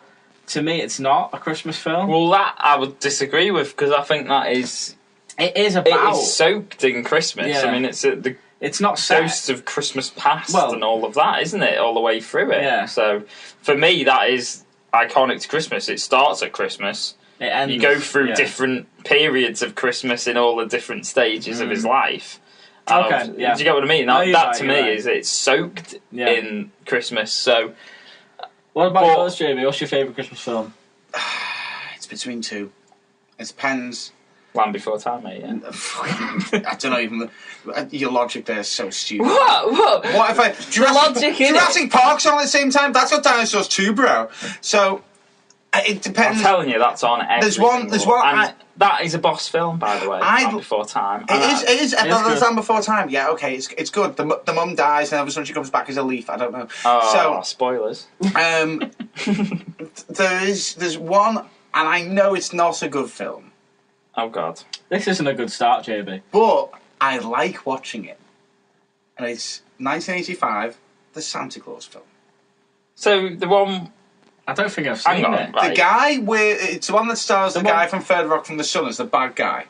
to me, it's not a Christmas film. Well, that I would disagree with because I think that is It is it about. is soaked in Christmas. Yeah. I mean, it's the It's not set. ghosts of Christmas past Well- and all of that, isn't it? All the way through it. Yeah. So for me, that is iconic to Christmas. It starts at Christmas. It ends, You go through yeah. different periods of Christmas in all the different stages of his life. Okay, yeah. Do you get what I mean? No, That, you're that right, to you're me right. is it's soaked Yeah. in Christmas. So What about But- yours, Jamie? What's your favourite Christmas film? It's between two. It depends. Land Before Time, mate. Yeah. I don't know even. Your logic there is so stupid. What? What if I Jurassic Park's on at the same time? That's got Dinosaurs too, bro. So it depends. I'm telling you, that's on every There's one. and that is a boss film, by the way. Land Before Time. It is. Land Before Time. Yeah, okay, it's good. The mum dies, and all of a sudden she comes back as a leaf. I don't know. Oh, spoilers. There's one, and I know it's not a good film. Oh God. This isn't a good start, JB. But I like watching it. And it's 1985, the Santa Claus film. So the one. I don't think I've seen it. Right. The guy it's the one that stars the guy from Third Rock from the Sun as the bad guy.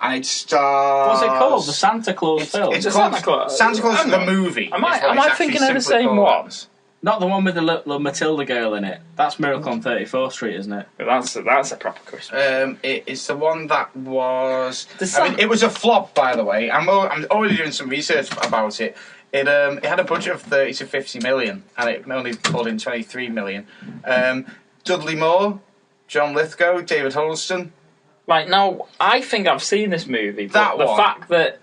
And it stars... What's it called? The Santa Claus film? It's called Santa Claus the movie. Am I thinking of the same one? Not the one with the little Matilda girl in it. That's Miracle on 34th Street, isn't it? But that's a proper Christmas. It's the one that was... it was a flop, by the way. I'm already doing some research about it. It had a budget of 30 to 50 million, and it only pulled in 23 million. Dudley Moore, John Lithgow, David Huddleston. Right, now, I think I've seen this movie, but the fact that...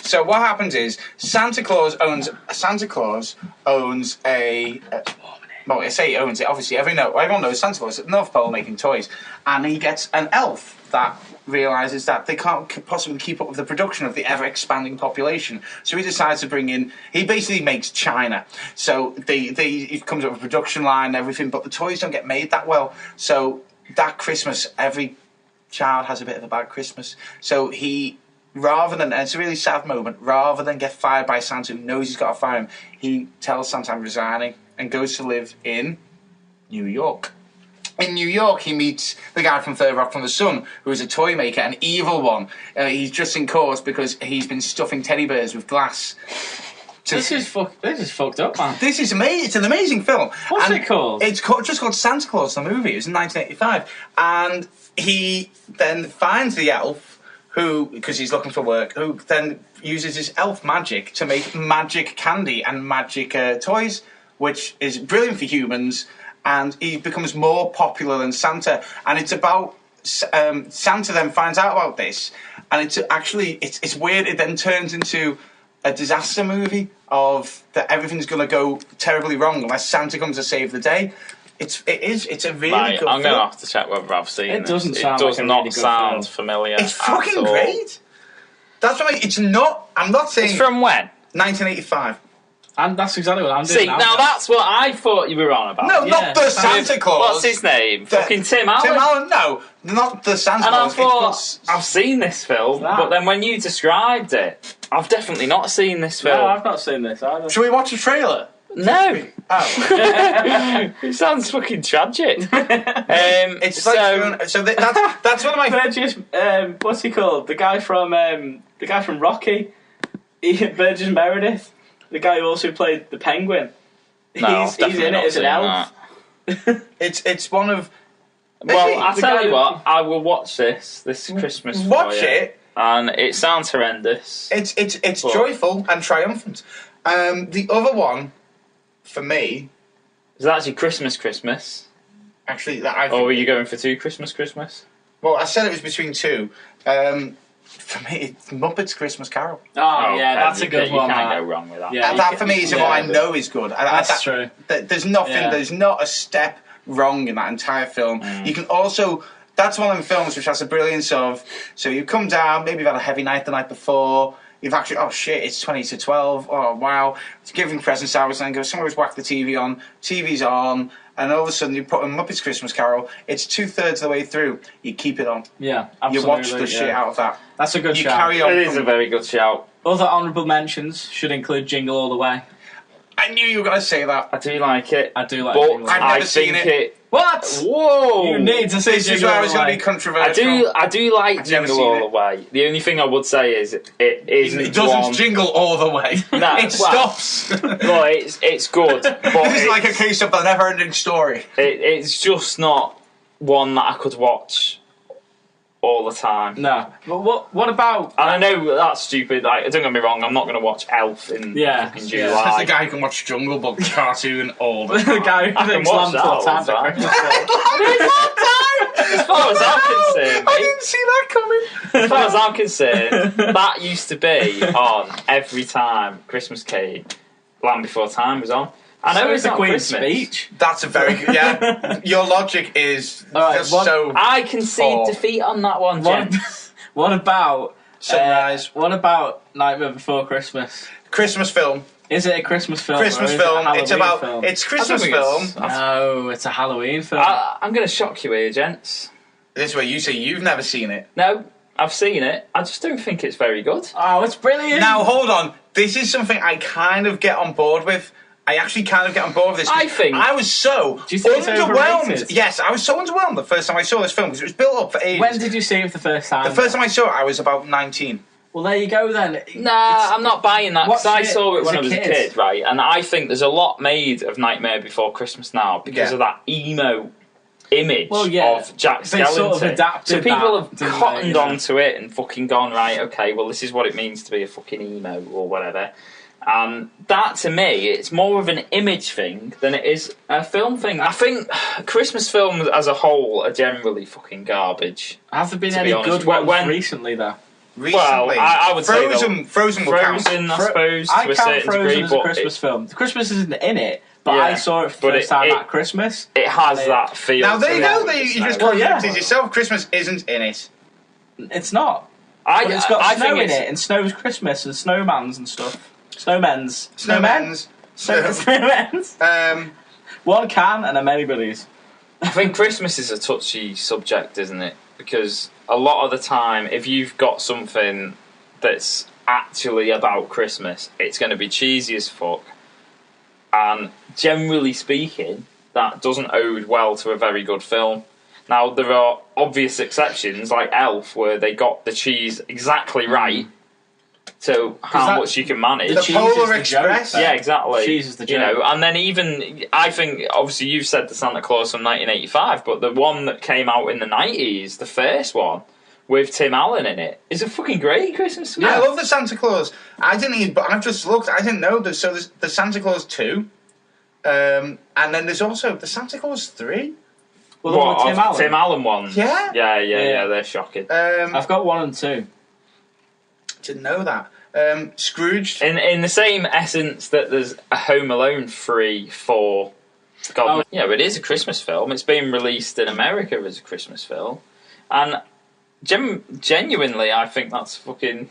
So what happens is Santa Claus owns a. Well, I say he owns it. Obviously, everyone knows Santa Claus at the North Pole making toys, and he gets an elf that realizes that they can't possibly keep up with the production of the ever-expanding population. So he decides to bring in. He basically makes China. So he comes up with a production line and everything, but the toys don't get made that well. So that Christmas, every child has a bit of a bad Christmas. So he. And it's a really sad moment, rather than get fired by Santa, who knows he's got to fire him, he tells Santa I'm resigning and goes to live in New York. In New York, he meets the guy from Third Rock from the Sun, who is a toy maker, an evil one. He's just in court because he's been stuffing teddy bears with glass. This is fucked up, man. This is amazing. It's an amazing film. What's it called? It's just called Santa Claus, the movie. It was in 1985. And he then finds the elf, who, because he's looking for work, who then uses his elf magic to make magic candy and magic toys, which is brilliant for humans, and he becomes more popular than Santa. And it's about Santa then finds out about this, and it's weird. It then turns into a disaster movie of that everything's going to go terribly wrong unless Santa comes to save the day. It's a really good film. I'm going to have to check whether I've seen it. It does not sound familiar. It's fucking great. That's what it's not. I'm not saying. It's from when? 1985. And that's exactly what I'm doing. See, now that's what I thought you were on about. No, not the Santa Claus. What's his name? Fucking Tim Allen. Tim Allen, no. Not the Santa Claus. And I thought, I've seen this film, but then when you described it, I've definitely not seen this film. No, I've not seen this either. Should we watch a trailer? No. Oh. It sounds fucking tragic. It's like that's one of my Burgess, what's he called? The guy from Rocky, Burgess Meredith, the guy who also played the Penguin. No, he's in it as an elf. It's one of. Well, I'll tell you what. I will watch this Christmas. Watch it, and it sounds horrendous. It's joyful and triumphant. The other one. For me, is that actually Christmas? Actually, or were you going for two Christmas? Well, I said it was between two. For me, it's Muppets Christmas Carol. Oh yeah, that's a good one. You can't go wrong with that. Yeah, that for me is what I know is good. That's true. There's nothing. Yeah. There's not a step wrong in that entire film. You can also. That's one of the films which has the brilliance of. So you come down, maybe you've had a heavy night the night before. You've actually, oh shit, it's 20 to 12. Oh wow, it's giving presents out, and then go somebody's whacked the TV on. TV's on, and all of a sudden you put a Muppets Christmas Carol. It's 2/3 of the way through. You keep it on. Yeah, absolutely. You watch the shit out of that. That's a good shout. Carry on. It is a very good shout. Other honourable mentions should include Jingle All the Way. I knew you were going to say that. I do like it. I do like but Jingle All the Way. I've never seen it. What? Whoa! You need to see This is where I was going to be controversial. I do like Jingle All the Way. The only thing I would say is it isn't. It doesn't jingle all the way. No, it stops. Well, it's good. But this is like a case of a never-ending story. It's just not one that I could watch all the time. No. But what about? And I know that's stupid. Like, don't get me wrong. I'm not going to watch Elf in fucking July. That's the guy who can watch Jungle Book cartoon all the time. The guy who thinks Lamb for time. as far as I'm concerned, I didn't see that coming. as far as I'm concerned, that used to be on every time Christmas came. Land Before Time was on. I know it's the not Queen's Christmas. speech. That's a very good. Yeah, your logic is All right, just what- so. I concede Poor. defeat on that one, What, gents. what about Sunrise. what about Nightmare Before Christmas? Christmas film. Is it a Christmas film? Christmas or is it a film. Halloween It's about. film? It's Christmas I don't think film. No, it's a Halloween film. I'm going to shock you here, gents. This is where you say you've never seen it. No, I've seen it. I just don't think it's very good. Oh, it's brilliant. Now hold on. This is something I kind of get on board with. I actually kind of get on board with this. I think- I was so Do you think it's underwhelmed. overrated? Yes, I was so underwhelmed the first time I saw this film because it was built up for ages. When did you see it for the first time? The first time I saw it, I was about 19. Well, there you go then. Nah, I'm not buying that because I Watched it saw it as when a I was a kid. kid, right? And I think there's a lot made of Nightmare Before Christmas now because Yeah. of that emo image Well, yeah, of Jack they Skellington. sort of adapted so people that, have didn't they, cottoned you know? onto it and fucking gone, right, okay, well, this is what it means to be a fucking emo or whatever. That, to me, it's more of an image thing than it is a film thing. I think Christmas films as a whole are generally fucking garbage. Have there been to any be honest, good ones when- recently, though? Recently, I would say Frozen. Frozen will count. Frozen, I suppose, I to a count certain Frozen degree, as a but Christmas film. The Christmas isn't in it, but Yeah, I saw it for the but first time it- at Christmas. it has that feel. Now there you to go. it. There you just Well, yeah. contradicted yourself. Christmas isn't in it. It's not. I, But it's got I snow think in it's, it, and snow's Christmas, and snowmans and stuff. Snowmen's. Snowmen's. Snowmen's. One can, and a many buddies. I think Christmas is a touchy subject, isn't it? Because a lot of the time, if you've got something that's actually about Christmas, it's going to be cheesy as fuck. And generally speaking, that doesn't ode well to a very good film. Now, there are obvious exceptions, like Elf, where they got the cheese exactly right to how that- much you can manage. The cheese Polar is the Express. joke, Yeah, exactly. Cheese is the You joke. know, and then even I think obviously you've said the Santa Claus from 1985, but the one that came out in the 90s, the first one with Tim Allen in it, is a fucking great Christmas film. I love the Santa Claus. I didn't even, but I've just looked. I didn't know that. So there's the Santa Claus 2, and then there's also the Santa Claus 3. Well, the one with What, of Tim Allen ones? Yeah. Yeah, they're shocking. I've got 1 and 2. Didn't know that. Scrooged. In the same essence that there's a Home Alone 3, 4. God, you know, it is a Christmas film. It's being released in America as a Christmas film, and genuinely, I think that's fucking.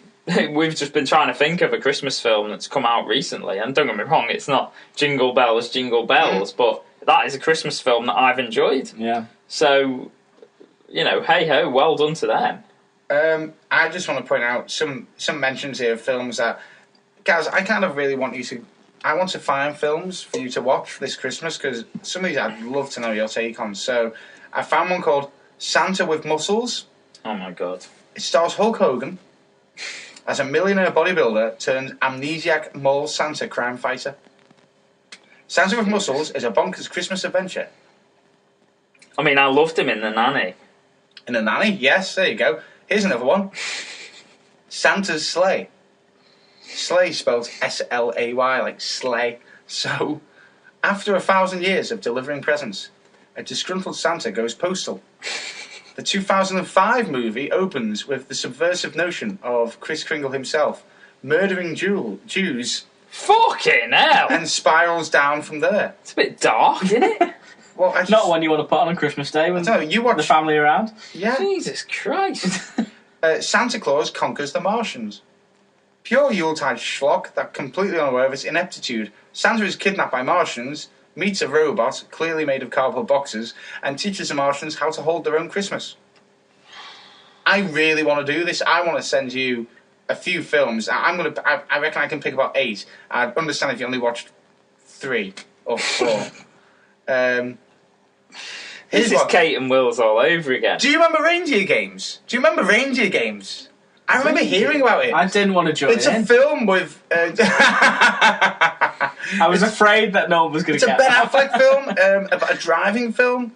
We've just been trying to think of a Christmas film that's come out recently, and don't get me wrong, it's not Jingle Bells, Jingle Bells, but that is a Christmas film that I've enjoyed. Yeah. So, you know, hey ho, well done to them. I just want to point out some mentions here of films that, guys, I kind of really want you to. I want to find films for you to watch this Christmas because some of these I'd love to know your take on. So, I found one called Santa with Muscles. Oh my god. It stars Hulk Hogan as a millionaire bodybuilder turned amnesiac mall Santa crime fighter. Santa with Muscles is a bonkers Christmas adventure. I mean, I loved him in The Nanny. In a nanny, yes, there you go. Here's another one. Santa's sleigh. Sleigh spelled S-L-A-Y, like sleigh. So, after 1,000 years of delivering presents, a disgruntled Santa goes postal. The 2005 movie opens with the subversive notion of Kris Kringle himself murdering Jews Fucking hell! and spirals down from there. It's a bit dark, isn't it? Well, I just, Not one you want to put on Christmas Day when I don't know, you watch. the family around. Yeah. Jesus Christ. Santa Claus conquers the Martians. Pure Yuletide schlock that, completely unaware of its ineptitude, Santa is kidnapped by Martians, meets a robot, clearly made of cardboard boxes, and teaches the Martians how to hold their own Christmas. I really want to do this. I want to send you a few films. I reckon I can pick about 8. I understand if you only watched 3 or 4. This Here's is one. Kate and Wills all over again. Do you remember Reindeer Games? Do you remember Reindeer Games? I remember hearing about it. I didn't want to join It's a in. film with. I was afraid that no one was going It's to a get Ben that. Affleck film, about a driving film.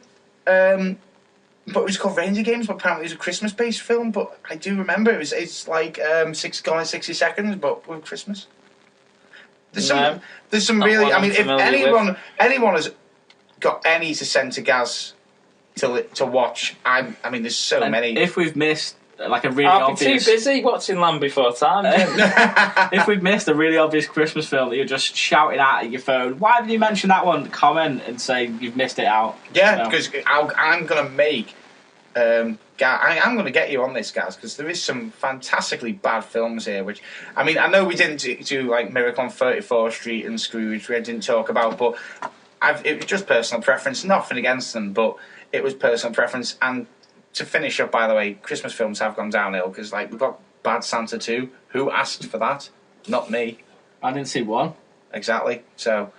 But it was called Reindeer Games, but apparently it was a Christmas-based film. But I do remember it's like gone in 60 seconds, but with Christmas. There's some Not really. one I I'm mean, if familiar with. anyone has got any to send to Gaz to watch. I mean, there's so And many. if we've missed like a really I'll be obvious, too busy watching Land Before Time. if we've missed a really obvious Christmas film that you're just shouting at your phone, why didn't you mention that one? Comment and say you've missed it out. Yeah, So, because I'm going to make. I'm going to get you on this, guys, because there is some fantastically bad films here. Which, I mean, I know we didn't do like Miracle on 34th Street and Scrooge, we didn't talk about, but it was just personal preference. Nothing against them, but it was personal preference. And to finish up, by the way, Christmas films have gone downhill because, like, we've got Bad Santa 2. Who asked for that? Not me. I didn't see one. Exactly. So,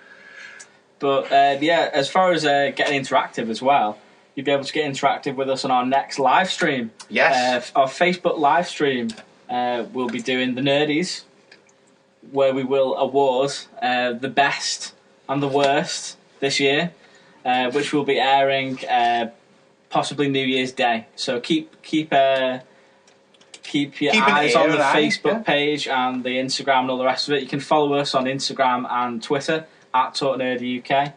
but yeah, as far as getting interactive as well, you'll be able to get interactive with us on our next live stream. yes. Our Facebook live stream, we'll be doing the Nerdies, where we will award the best and the worst this year, which will be airing possibly New Year's Day. So keep your eyes on the Facebook page and the Instagram and all the rest of it. You can follow us on Instagram and Twitter at TalkNerdyUK,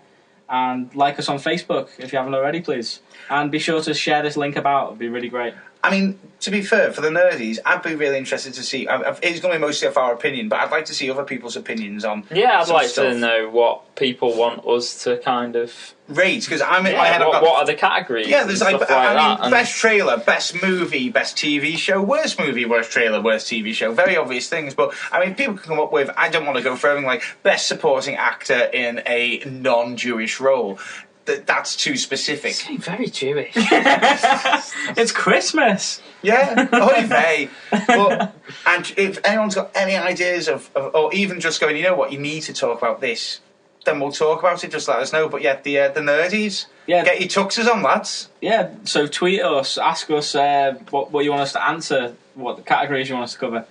and like us on Facebook if you haven't already, please. And be sure to share this link about. It'd be really great. I mean, to be fair, for the nerdies, I'd be really interested to see. It's going to be mostly of our opinion, but I'd like to see other people's opinions on. Yeah, I'd some like stuff. to know what people want us to kind of Rate, because I'm in my head. I've got, what are the categories? yeah, there's and like, stuff like I that. mean, And best trailer, best movie, best TV show, worst movie, worst trailer, worst TV show. Very obvious things, but I mean, people can come up with. I don't want to go for everything like best supporting actor in a non-Jewish role. That's too specific. it's getting very Jewish. It's Christmas. Yeah, oy vey. But, and if anyone's got any ideas of, or even just going, you know what, you need to talk about this, then we'll talk about it. Just let us know. But yeah, the nerdies, Yeah. get your tuxes on, lads. Yeah, so tweet us, ask us what you want us to answer, what the categories you want us to cover.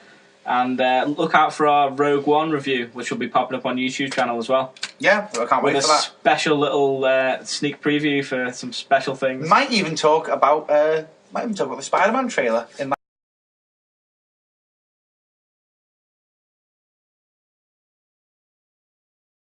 And look out for our Rogue One review, which will be popping up on YouTube channel as well. Yeah, I can't With wait a for that. special little sneak preview for some special things. Might even talk about the Spider-Man trailer in